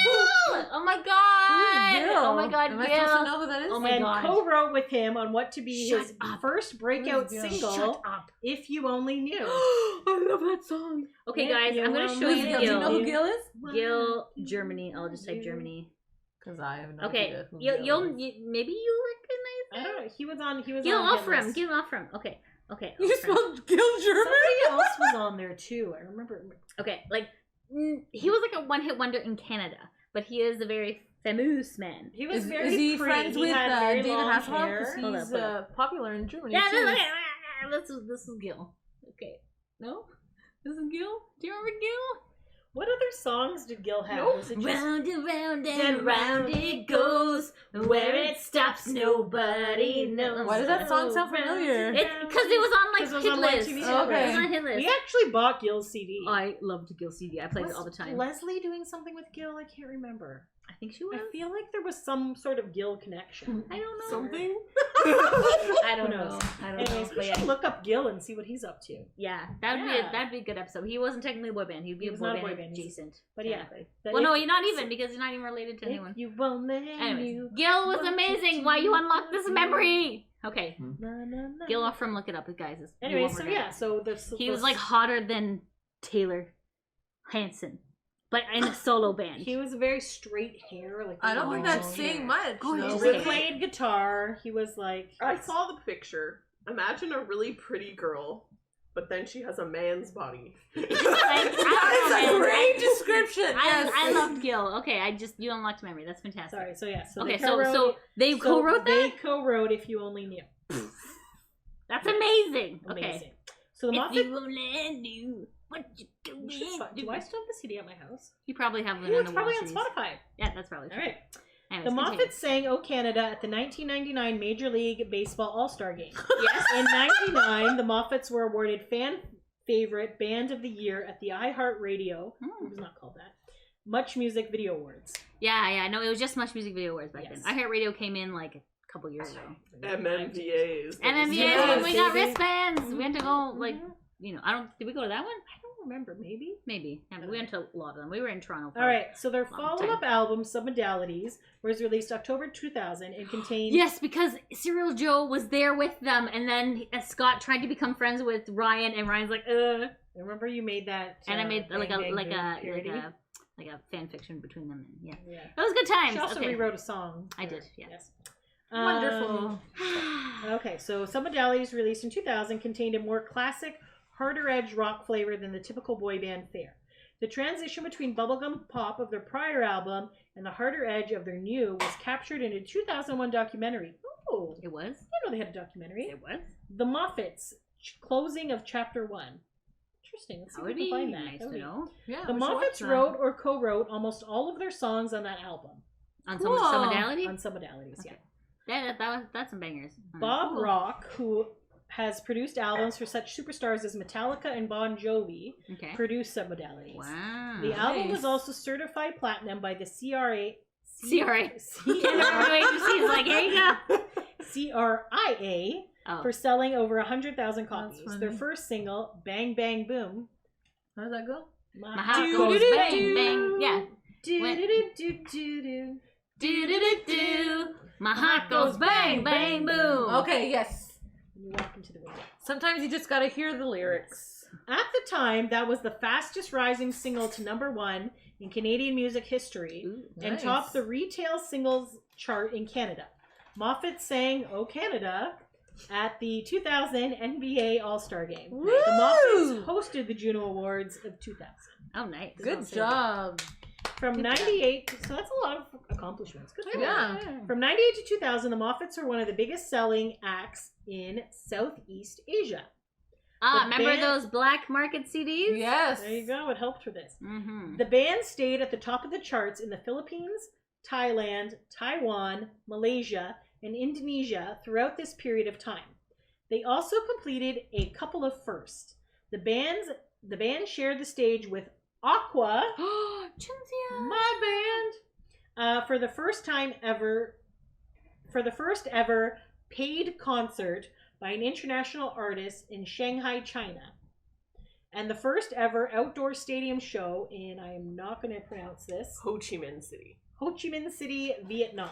Oh my god! Gil? Oh my god, Am I supposed to Gil! know who that is? Oh my and god. co-wrote with him on what to be Shut his up. first breakout Who's Gil? single, Shut up. If You Only Knew. I love that song. Okay, Yeah, guys, you I'm gonna will show Who's you Gil? Do you know who Gil. Gil is? Gil, Germany. I'll just type Germany. Because I have no Okay, idea who you'll Gil is. maybe you recognize I don't know. He was on Gil hit Offram. list. Gil Offram. Okay. You Offram. spelled Gil German? Somebody else was on there too. I remember. Okay, like he was like a one-hit wonder in Canada, but he is a very famous man. He was Is very he pretty. friends He with had very David long Hasselhoff? hair. Because Hold he's up. popular in Germany Yeah, too. this is Gil. Okay, no, this is Gil. Do you remember Gil? What other songs did Gil have? Nope. Was it just Round and round and and round it goes. Where it stops, nobody knows. Why does that song sound familiar? It's because it was on Because it like was hit on my list. TV show. Okay. It was on hit list. We actually bought Gil's CD. I loved Gil CD. I played Was it all the time. Leslie doing something with Gil? I can't remember. I think she was. I feel like there was some sort of Gil connection. I don't know. Something? I don't Who know. knows? I don't Anyways, know. we But should yeah, look up Gil and see what he's up to. that'd Yeah. be a good episode. He wasn't technically a boy band. He'd be He a was boy not a band boy band. He's- adjacent. but yeah. technically. That Well, no, if- you're not even because you're not even related to if anyone. you only Anyways, knew Gil was what amazing. to Why you do. unlocked this memory? Okay, Na, na, na. Gil Offram, look it up, guys. You Anyway, won't so regret yeah, it. so this He was like hotter than Taylor Hanson, but in a solo band. he was very straight hair. Like I don't long think that's hair. saying much. Gorgeous though. He played guitar. He was like I saw the picture. Imagine a really pretty girl, but then she has a man's body. Like, That is a great description. Yes. I loved Gil. Okay, you unlocked memory. That's fantastic. sorry. So yeah. So Okay, they so co-wrote they so co-wrote They that. co-wrote "If You Only Knew." That's amazing. Amazing. Okay. So the If Moffatts. you only knew what you could We should find- do I still have the CD at my house? You probably have it Oh, on it's the probably wall on series. Spotify. Yeah, that's probably All true. right. Anyways, The continue. Moffatts sang "O Canada" at the 1999 Major League Baseball All-Star Game. Yes. In '99, the Moffatts were awarded Fan Favorite Band of the Year at the iHeartRadio. It was not called that. Much Music Video Awards. Yeah. No, it was just Much Music Video Awards back Yes. then. iHeartRadio came in like a couple years ago. MMVAs. And then Yes, when we got baby. wristbands, we had to go like Mhm. Did we go to that one? I don't remember. Maybe. Maybe. Yeah, we went to a lot of them. We were in Toronto. For All right. So their Long follow-up album, Submodalities, was released October 2000 and contained. Yes, because Serial Joe was there with them, and then Scott tried to become friends with Ryan, and Ryan's like, I remember you made that. and I made Bang like a Bang like Boom a parody. like a fan fiction between them. And yeah, Yeah. that was good times. She also okay. rewrote a song. I for- did, yeah. Yes. Wonderful. Okay, so Submodalities, released in 2000, contained a more classic, harder edge rock flavor than the typical boy band fare. The transition between bubblegum pop of their prior album and the harder edge of their new was captured in a 2001 documentary. Oh, I It was. didn't know they had a documentary. It was. The Moffatts, closing of Chapter 1. Interesting. Let's see That if would we can be find that. nice That would to be- know. Yeah, The we should watch Moffatts that. wrote or co-wrote almost all of their songs on that album. On Cool. some modality. On Submodalities, yeah. Yeah, that's some bangers. Bob Cool. Rock, who has produced albums for such superstars as Metallica and Bon Jovi, Okay. produced Submodalities. Wow. The album Nice. was also certified platinum by the CRA. CRA. She's like, here you go. CRIA Oh. for selling over 100,000 copies. funny. Their first single, Bang Bang Boom. How does that go? My heart goes bang bang. Yeah. Do-do-do-do-do-do. Do. My heart goes bang bang boom. Okay, yes. You walk into the room. Sometimes you just gotta hear the lyrics. At the time, that was the fastest rising single to #1 in Canadian music history and Nice. topped the retail singles chart in Canada. Moffat sang "O Canada" at the 2000 NBA All-Star Game. Woo! The Moffats hosted the Juno Awards of 2000. Oh, nice. Good job. From Good 98, so that's a lot of accomplishments. Good for them. Yeah. From 98 to 2000, the Moffats were one of the biggest selling acts in Southeast Asia. Ah, The remember band- those black market CDs? Yes. There you go. It helped for this. Mm-hmm. The band stayed at the top of the charts in the Philippines, Thailand, Taiwan, Malaysia, and Indonesia throughout this period of time. They also completed a couple of firsts. The band shared the stage with Aqua, Chinzia. my band, for the first ever paid concert by an international artist in Shanghai, China. and the first ever outdoor stadium show in, I am not going to pronounce this, Ho Chi Minh City. Ho Chi Minh City, Vietnam.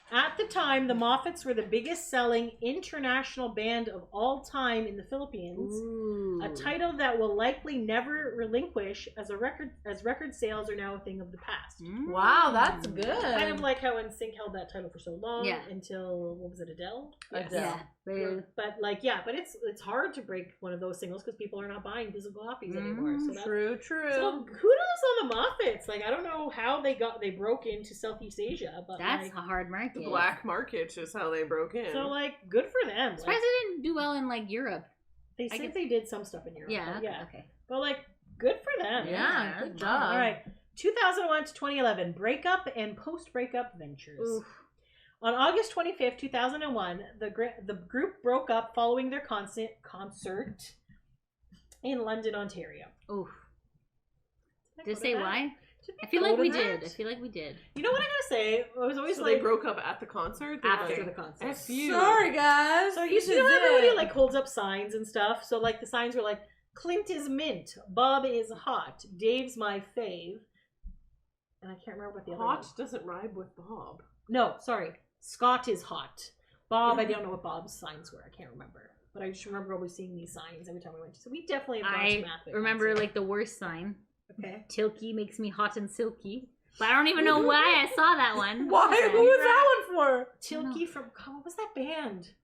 At the time, the Moffatts were the biggest selling international band of all time in the Philippines. Ooh. A title that will likely never relinquish as record sales are now a thing of the past. Wow, that's good. Kind of like how NSYNC held that title for so long until, what was it, Adele? Adele. Yeah. But it's hard to break one of those singles because people are not buying physical copies anymore. So True. So kudos on the Moffatts. Like, I don't know how they broke into Southeast Asia, but that's a hard market. The black market is how they broke in. So good for them. Surprised they didn't do well in Europe. They said they did some stuff in Europe. Yeah. Okay. But good for them. Yeah, good job. All right. 2001 to 2011, breakup and post-breakup ventures. Oof. On August 25th, 2001, the group broke up following their concert in London, Ontario. Oof. Did it say why? I feel like we did. You know what I'm gonna say? I was always they broke up at the concert? After the concert. Sorry, guys. So you know everybody holds up signs and stuff. So the signs were like, Clint is mint, Bob is hot, Dave's my fave. And I can't remember what the other one was. Hot doesn't rhyme with Bob. No, sorry. Scott is hot. Bob, I don't know what Bob's signs were. I can't remember. But I just remember always seeing these signs every time we went to. So we definitely have gone to Math. I remember the worst sign. Okay. Tilky makes me hot and silky. But I don't even know why I saw that one. Why? Who was that one for? Tilky from, what was that band?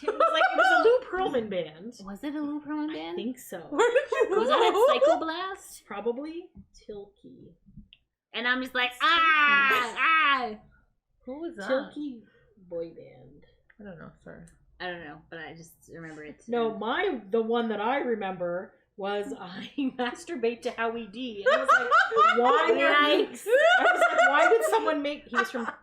It was a Lou Pearlman band. Was it a Lou Pearlman band? I think so. Where did you Was that at Psychoblast? Probably Tilky. And I'm just like, Who was that? Tilky boy band. I don't know, sorry. I don't know, but I just remember it. No, the one that I remember was I masturbate to Howie D. And I was like, why would someone make?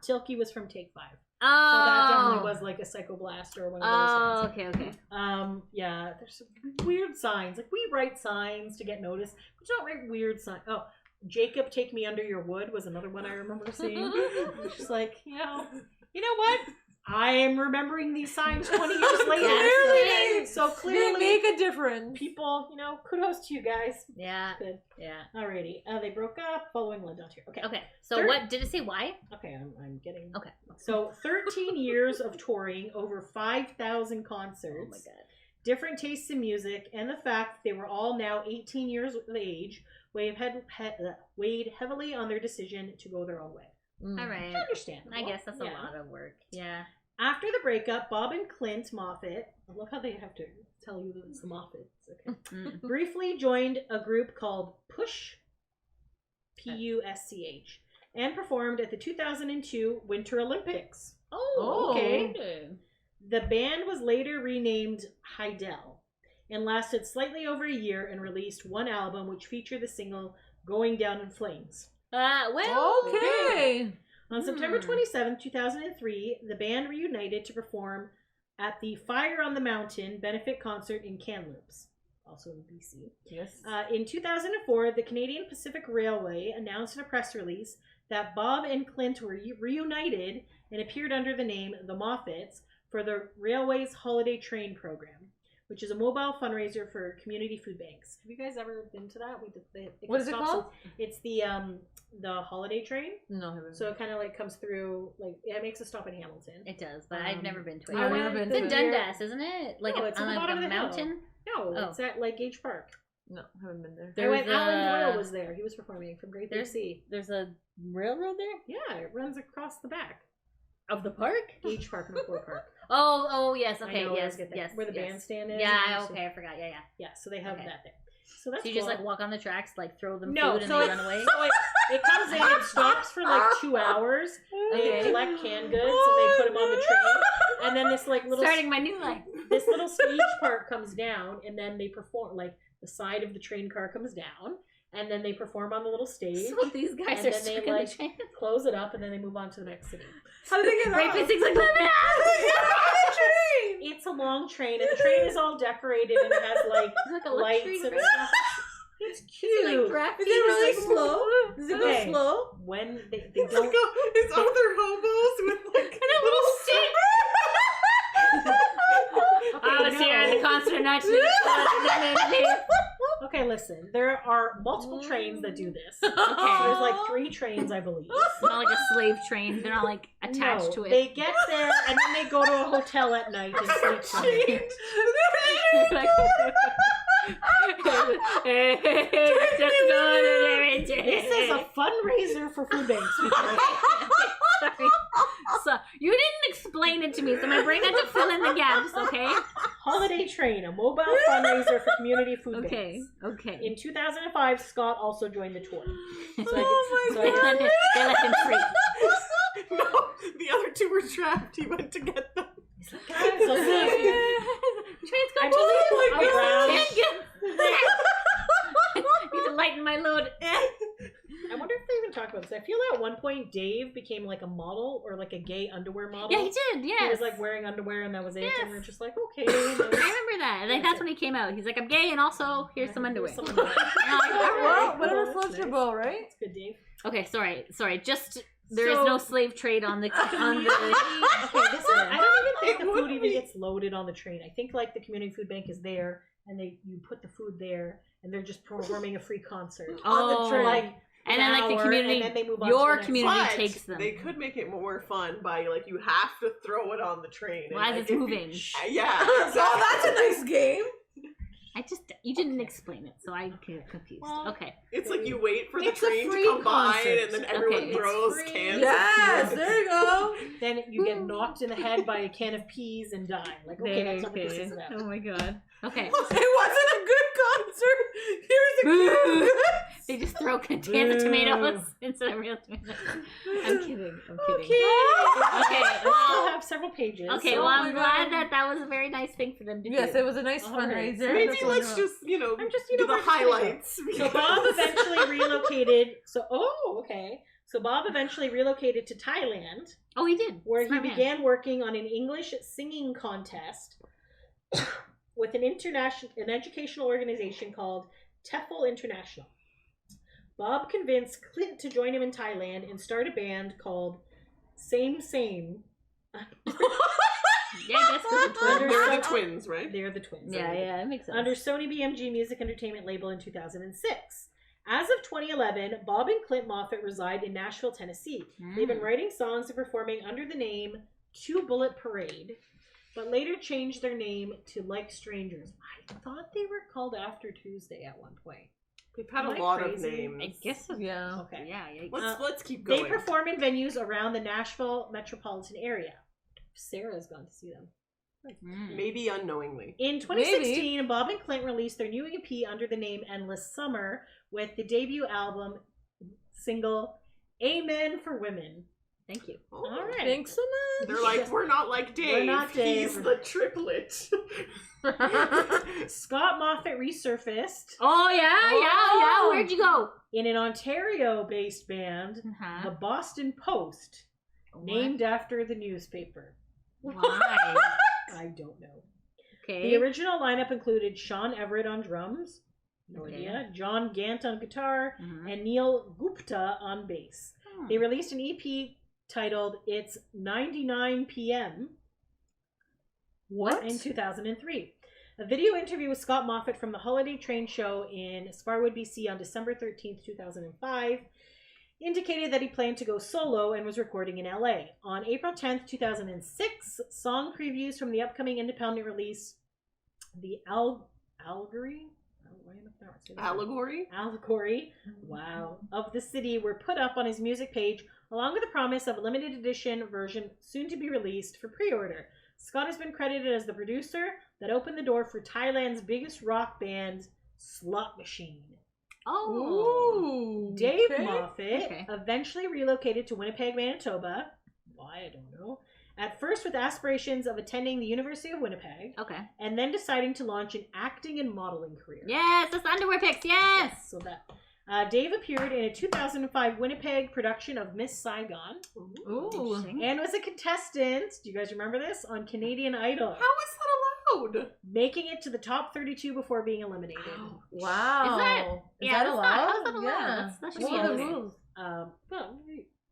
Tilky was from Take 5. Oh, so that definitely was a Psychoblast or one of those ones. Okay. Yeah, there's some weird signs. We write signs to get noticed, but you don't write weird signs. Oh, Jacob, take me under your wood was another one I remember seeing. It's just you know what? I am remembering these signs 20 years later. So clearly they make a difference. People, kudos to you guys. Yeah. Good. Yeah. Alrighty. They broke up following London, Ontario. Okay. So what did it say? Why? Okay, I'm getting. Okay. So 13 years of touring, over 5,000 concerts. Oh my god. Different tastes in music, and the fact they were all now 18 years of age weighed heavily on their decision to go their own way. All right. Understandable. I guess that's a lot of work. Yeah. After the breakup, Bob and Clint Moffatt, I love how they have to tell you that it's the Moffatts, okay, briefly joined a group called Push, Pusch, and performed at the 2002 Winter Olympics. Oh, okay. The band was later renamed Heidel and lasted slightly over a year and released one album which featured the single Going Down in Flames. Okay. On September 27, 2003, the band reunited to perform at the Fire on the Mountain benefit concert in Kamloops, also in BC. Yes. In 2004, the Canadian Pacific Railway announced in a press release that Bob and Clint were reunited and appeared under the name The Moffatts for the Railway's Holiday Train program, which is a mobile fundraiser for community food banks. Have you guys ever been to that? What is it called? It's the Holiday Train. No, I haven't. So it kind of comes through, it makes a stop in Hamilton. It does, but I've never been to it. I've never been to it. It's in Dundas, isn't it? No, it's on the bottom of the mountain. No, it's at Gage Park. No, haven't been there. Alan Doyle was there. He was performing from Great Big Sea. There's a railroad there? Yeah, it runs across the back. Of the park? Gage Park, not Ford Park. Oh, yes, okay, yes. Where the bandstand is. Yeah, okay, I forgot, yeah. Yeah, so they have that there. So that's you just walk on the tracks, throw them food and so they run away? So it comes in, it stops for 2 hours. They collect canned goods and they put them on the train. And then this little... Starting my new life. This little stage part comes down and then they perform, the side of the train car comes down. And then they perform on the little stage. So these guys are stuck in the train. Close it up and then they move on to the next city. How did they get Great off? Big Things like It's a long train and the train is all decorated and it has lights and stuff. It's cute. Is it really slow? Does it go slow? When they It's don't... it's other hobos with a little stick. I was here at the concert 19. listen, there are multiple trains that do this. So Okay. there's like 3 trains, I believe. It's not like a slave train. They're not like attached to it. They get there and then they go to a hotel at night and sleep somewhere. Like, This is a fundraiser for food banks. People. Sorry. So you didn't explain it to me, so my brain had to fill in the gaps. Okay. Holiday Train, a mobile fundraiser for community food Okay. banks. Okay. In 2005, Scott also joined the tour. They let him free. No, the other 2 were trapped. He went to get them. Guys, okay. Train's I'm going totally around. Need to lighten my load. I wonder if they even talk about this. I feel at one point Dave became like a model or like a gay underwear model. Yeah, he did. Yes. He was like wearing underwear and that was it. Yes. And we're just like, okay. I remember that. Like that's when he came out. He's like, I'm gay, and also here's some underwear. Here's some underwear. And I'm like, all Well, right. whatever Well, floats that's your nice. boat, right? It's good, Dave. Okay, sorry. Just there is So- no slave trade on the Okay, listen. I don't even think the food even gets loaded on the train. I think like the community food bank is there and you put the food there and they're just performing a free concert. On the train. Like, and then like the hour, community, and then they move on to your the next community But takes them. they could make it more fun by like you have to throw it on the train. Well, and, as like, it's if you- moving. Yeah. Oh, that's a nice game. You didn't explain it, so I get confused. Well, Okay. It's like you wait for the It's a train to free come by concert. and then everyone Okay, it's throws free. cans. Yes, of food. there you go. Then you get knocked in the head by a can of peas and die. Like, okay, that's not what this is about. Oh my god. Okay. It wasn't a good concert. Here's a Boo. kid. They just throw cans of tomatoes instead of real tomatoes. I'm kidding. Okay. Okay, I still well, have several pages. okay, so well, Oh I'm my glad God. that was a very nice thing for them to Yes, do. it was a nice All right. fundraiser. Maybe That's let's wonderful. just, I'm just, do the we're just gonna go. highlights. So Bob eventually relocated. So Bob eventually relocated to Thailand, Oh, he did. where he Smart man. began working on an English singing contest with an educational organization called TEFL International. Bob convinced Clint to join him in Thailand and start a band called Same Same. Yeah, I guess 'cause the twins. They're the twins, right? They're the twins. Yeah, it makes sense. Under Sony BMG Music Entertainment label in 2006. As of 2011, Bob and Clint Moffatt reside in Nashville, Tennessee. They've been writing songs and performing under the name Two Bullet Parade, but later changed their name to Like Strangers. I thought they were called After Tuesday at one point. They've had Am a I lot crazy? of names. I guess. Yeah. Okay. Yeah. Let's keep They going. perform in venues around the Nashville metropolitan area. Sarah's gone to see them. Maybe unknowingly. In 2016, Bob and Clint released their new EP under the name Endless Summer with the debut album single Amen for Women. Thank you. Oh. All right. Thanks so much. They're like, we're not like Dave. not Dave. He's the triplet. Scott Moffatt resurfaced Oh yeah. Where'd you go? in an Ontario-based band, the Boston Post, named after the newspaper. Why? I don't know. Okay. The original lineup included Sean Everett on drums, no Okay. idea, John Gant on guitar, Mhm. and Neil Gupta on bass. Hmm. They released an EP titled It's 99 PM What? in 2003. A video interview with Scott Moffatt from the Holiday Train show in Sparwood, BC on December 13th, 2005 indicated that he planned to go solo and was recording in LA. On April 10th, 2006, song previews from the upcoming independent release, The Allegory? Why am I pronouncing that? Allegory? Wow. Of the city were put up on his music page, along with the promise of a limited edition version soon to be released for pre-order. Scott has been credited as the producer that opened the door for Thailand's biggest rock band, Slot Machine. Oh. Ooh. Dave okay. Moffatt eventually relocated to Winnipeg, Manitoba. Why, I don't know. At first with aspirations of attending the University of Winnipeg, Okay. and then deciding to launch an acting and modeling career. Yes, that's underwear pics. Yes. So that Dave appeared in a 2005 Winnipeg production of Miss Saigon Ooh. Interesting. and was a contestant, do you guys remember this, on Canadian Idol, How is that allowed? making it to the top 32 before being eliminated. Wow. Is Yeah, that that's allowed? not- how's that allowed? Yeah. That should What be are the okay. rules? Well,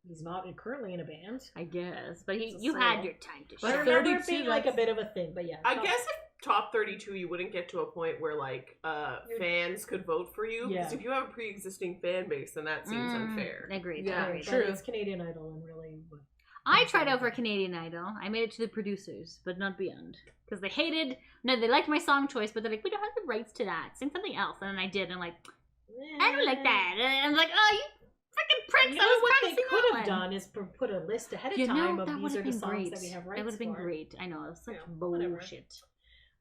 he's not currently in a band. I guess, but It's a you solo. had your time to But I shine. remember it 32, being like a that's- bit of a thing, but yeah. I guess if top 32, you wouldn't get to a point where like fans could vote for you. Because if you have a pre-existing fan base, then that seems unfair. Agreed. Yeah, agreed. true. It's Canadian Idol and really. I tried out for Canadian Idol. I made it to the producers, but not beyond. Because they liked my song choice, but they're like, we don't have the rights to that. Sing something else. And then I did, and I'm like, I don't like that. And I'm like, oh, you freaking pricks. You know what they could have done is put a list ahead of time of these are the songs that we have rights for. That would have been great. I know, it was such bullshit.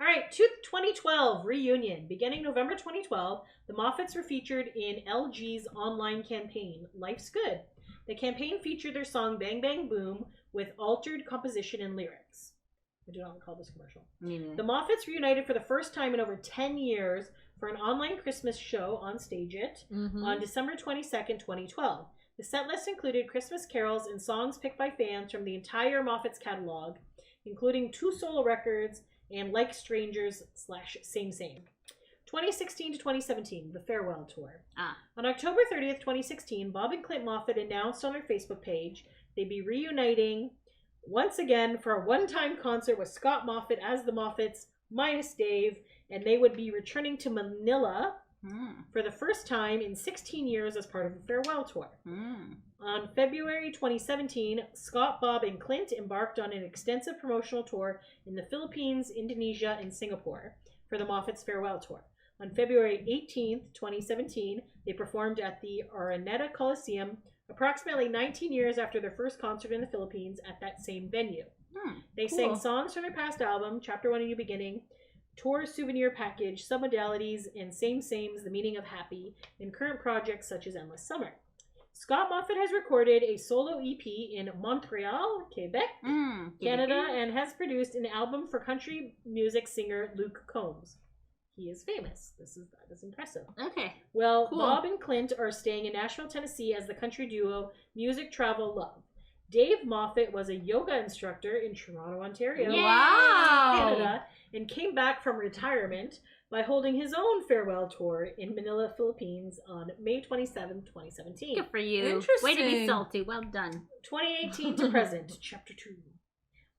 All right, 2012 reunion. Beginning November 2012, the Moffatts were featured in LG's online campaign, Life's Good. The campaign featured their song Bang Bang Boom with altered composition and lyrics. I do not recall this commercial. The Moffatts reunited for the first time in over 10 years for an online Christmas show on Stage It on December 22nd, 2012. The set list included Christmas carols and songs picked by fans from the entire Moffatts catalog, including 2 solo records and Like Strangers / Same Same. 2016 to 2017, the farewell tour. On October 30th, 2016, Bob and Clint Moffatt announced on their Facebook page they'd be reuniting once again for a one-time concert with Scott Moffatt as the Moffatts minus Dave, and they would be returning to Manila for the first time in 16 years as part of the farewell tour. On February 2017, Scott, Bob, and Clint embarked on an extensive promotional tour in the Philippines, Indonesia, and Singapore for the Moffatts farewell tour. On February 18th, 2017, they performed at the Araneta Coliseum, approximately 19 years after their first concert in the Philippines at that same venue. They sang songs from their past album, Chapter 1 A New Beginning, Tour Souvenir Package, Submodalities, and Same Same's The Meaning of Happy, and current projects such as Endless Summer. Scott Moffatt has recorded a solo EP in Montreal, Quebec, Canada, and has produced an album for country music singer Luke Combs. He is famous. That is impressive. Okay. Well, Bob and Clint are staying in Nashville, Tennessee as the country duo Music Travel Love. Dave Moffatt was a yoga instructor in Toronto, Ontario, Canada, and came back from retirement by holding his own farewell tour in Manila, Philippines on May 27, 2017. Good for you. Way to be salty. Well done. 2018 to present, Chapter 2.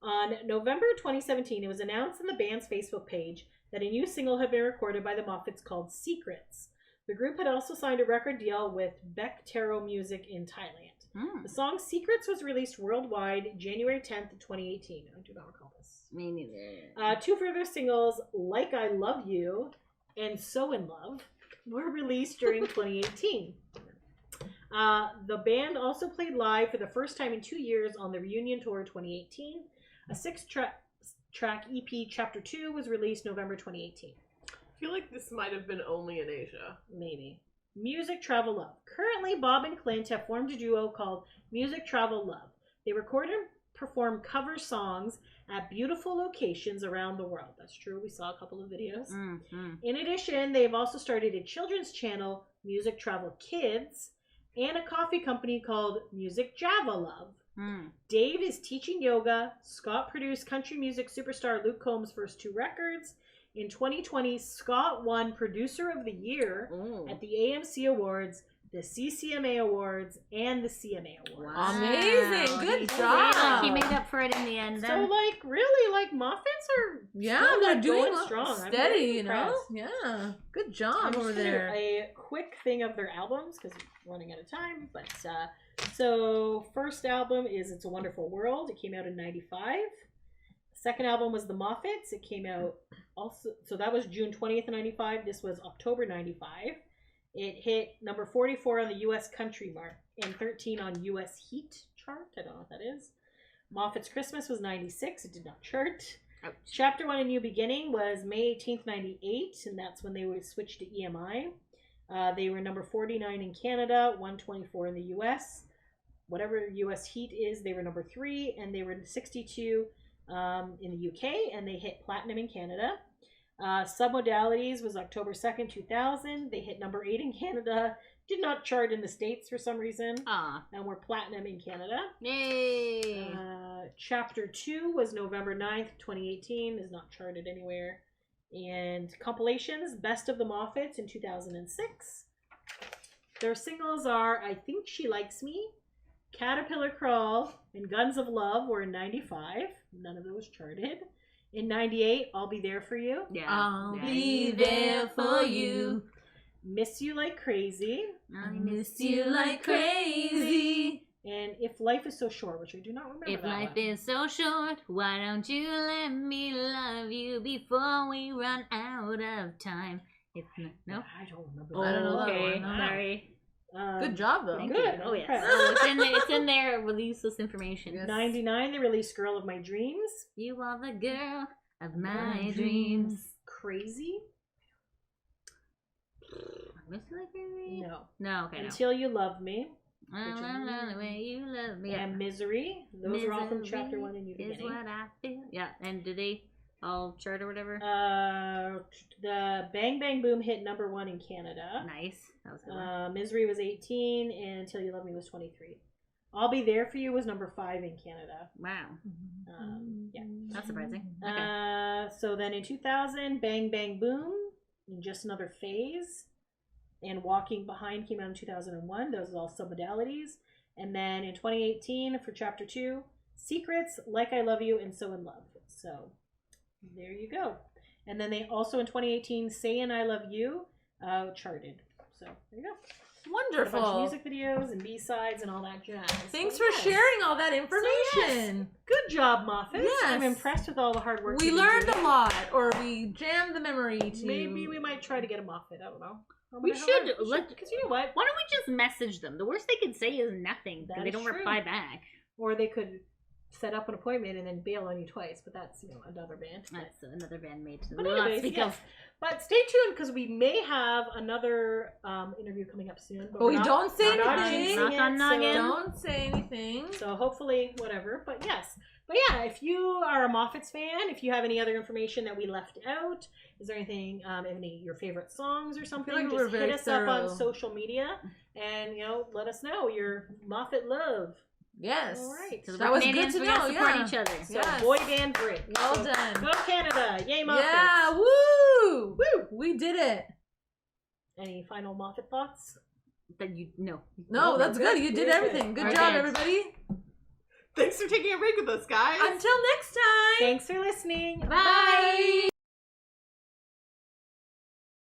On November 2017, it was announced on the band's Facebook page that a new single had been recorded by the Moffatts called Secrets. The group had also signed a record deal with Beck Taro Music in Thailand. The song Secrets was released worldwide January 10th, 2018. I do not recall this. Me neither. 2 further singles, Like I Love You and So In Love, were released during 2018. The band also played live for the first time in 2 years on the reunion tour 2018. A 6-track EP, Chapter 2, was released November 2018. I feel like this might have been only in Asia. Maybe. Music Travel Love. Currently, Bob and Clint have formed a duo called Music Travel Love. They record and perform cover songs at beautiful locations around the world. That's true. We saw a couple of videos. In addition, they have also started a children's channel, Music Travel Kids, and a coffee company called Music Java Love. Dave is teaching yoga. Scott produced country music superstar Luke Combs' first 2 records. In 2020, Scott won Producer of the Year at the AMC Awards, the CCMA Awards, and the CMA Awards. Wow. Amazing. Good job. He made up for it in the end. So, really, Moffatts are they're doing strong. Steady, you know? Yeah. Good job over there. A quick thing of their albums, because we're running out of time. But, so, first album is It's a Wonderful World. It came out in 95. Second album was The Moffatts. It came out also, so that was June 20th, 95. This was October 95. It hit number 44 on the U.S. country mark and 13 on U.S. Heat chart. I don't know what that is. Moffat's Christmas was 96. It did not chart. Ouch. Chapter 1 A New Beginning was May 18th, 98, and that's when they would switch to EMI. They were number 49 in Canada, 124 in the U.S. Whatever U.S. Heat is, they were number 3, and they were 62 in the UK, and they hit platinum in Canada. Submodalities was October 2nd, 2000. They hit number 8 in Canada. Did not chart in the States for some reason. And were platinum in Canada. Yay! Chapter 2 was November 9th, 2018. Is not charted anywhere. And compilations, Best of the Moffatts in 2006. Their singles are I Think She Likes Me, Caterpillar Crawl, and Guns of Love were in 95. None of those charted. In 98, I'll Be There For You. Yeah. I'll be there for you. Miss You Like Crazy. I miss you like crazy. And If Life Is So Short, which I do not remember. If that life one. is so short, why don't you let me love you before we run out of time? If no, I don't remember. I don't know that okay, one. sorry. Good job, though. Thank Good. you. Oh yes, Okay. it's in there with useless information. Yes. 99, they released Girl of My Dreams. You are the girl of my dreams. Crazy? Miss You Like Crazy? No. No, okay, no. Until You Love Me. I love the way you love me. And Misery. Those are all from Misery chapter 1 in New is Beginning. what I feel. Yeah, and did they all chart or whatever? The Bang Bang Boom hit number 1 in Canada. Nice. That was a good one. Misery was 18, and Until You Love Me was 23. I'll Be There For You was number 5 in Canada. Wow. Yeah. That's surprising. Okay. So then in 2000, Bang Bang Boom, and Just Another Phase, and Walking Behind came out in 2001. Those are all submodalities. And then in 2018, for Chapter 2, Secrets, Like I Love You, and So in Love. So there you go. And then they also in 2018, Sayin' I Love You charted. So there you go. A bunch Wonderful. of music videos and B-sides and all that jazz. Thanks So, for yes. sharing all that So, information. Good job, Moffatts. Yes. I'm impressed with all the hard work. We you've been learned doing. a lot, or we jammed the memory to... Maybe we might try to get a Moffat. I don't know. We should Because you know what? Why don't we just message them? The worst they could say is nothing because That they is don't true. reply back. Or they could set up an appointment and then bail on you twice, but that's, another band. That's another bandmate. But We will not anyways, speak yes. of. But stay tuned because we may have another interview coming up soon. But we don't say we're not anything. jinxing Knock on it, noggin. Don't say anything. So hopefully, whatever. But yes. But yeah, if you are a Moffatts fan, if you have any other information that we left out, is there anything, any your favorite songs or something, like just we're very hit us up on thorough. social media and, let us know your Moffat love. Yes. All right. Because That we're was good Canadians, to we gotta know, support yeah. each other. So Yes. boy band break. Well So done. Go Canada. Yay, Moffat. Yeah, woo! Woo! We did it. Any final Moffat thoughts? That you no. No, that's good. You did Good. everything. Good All job, right. everybody. Thanks for taking a break with us, guys. Until next time. Thanks for listening. Bye.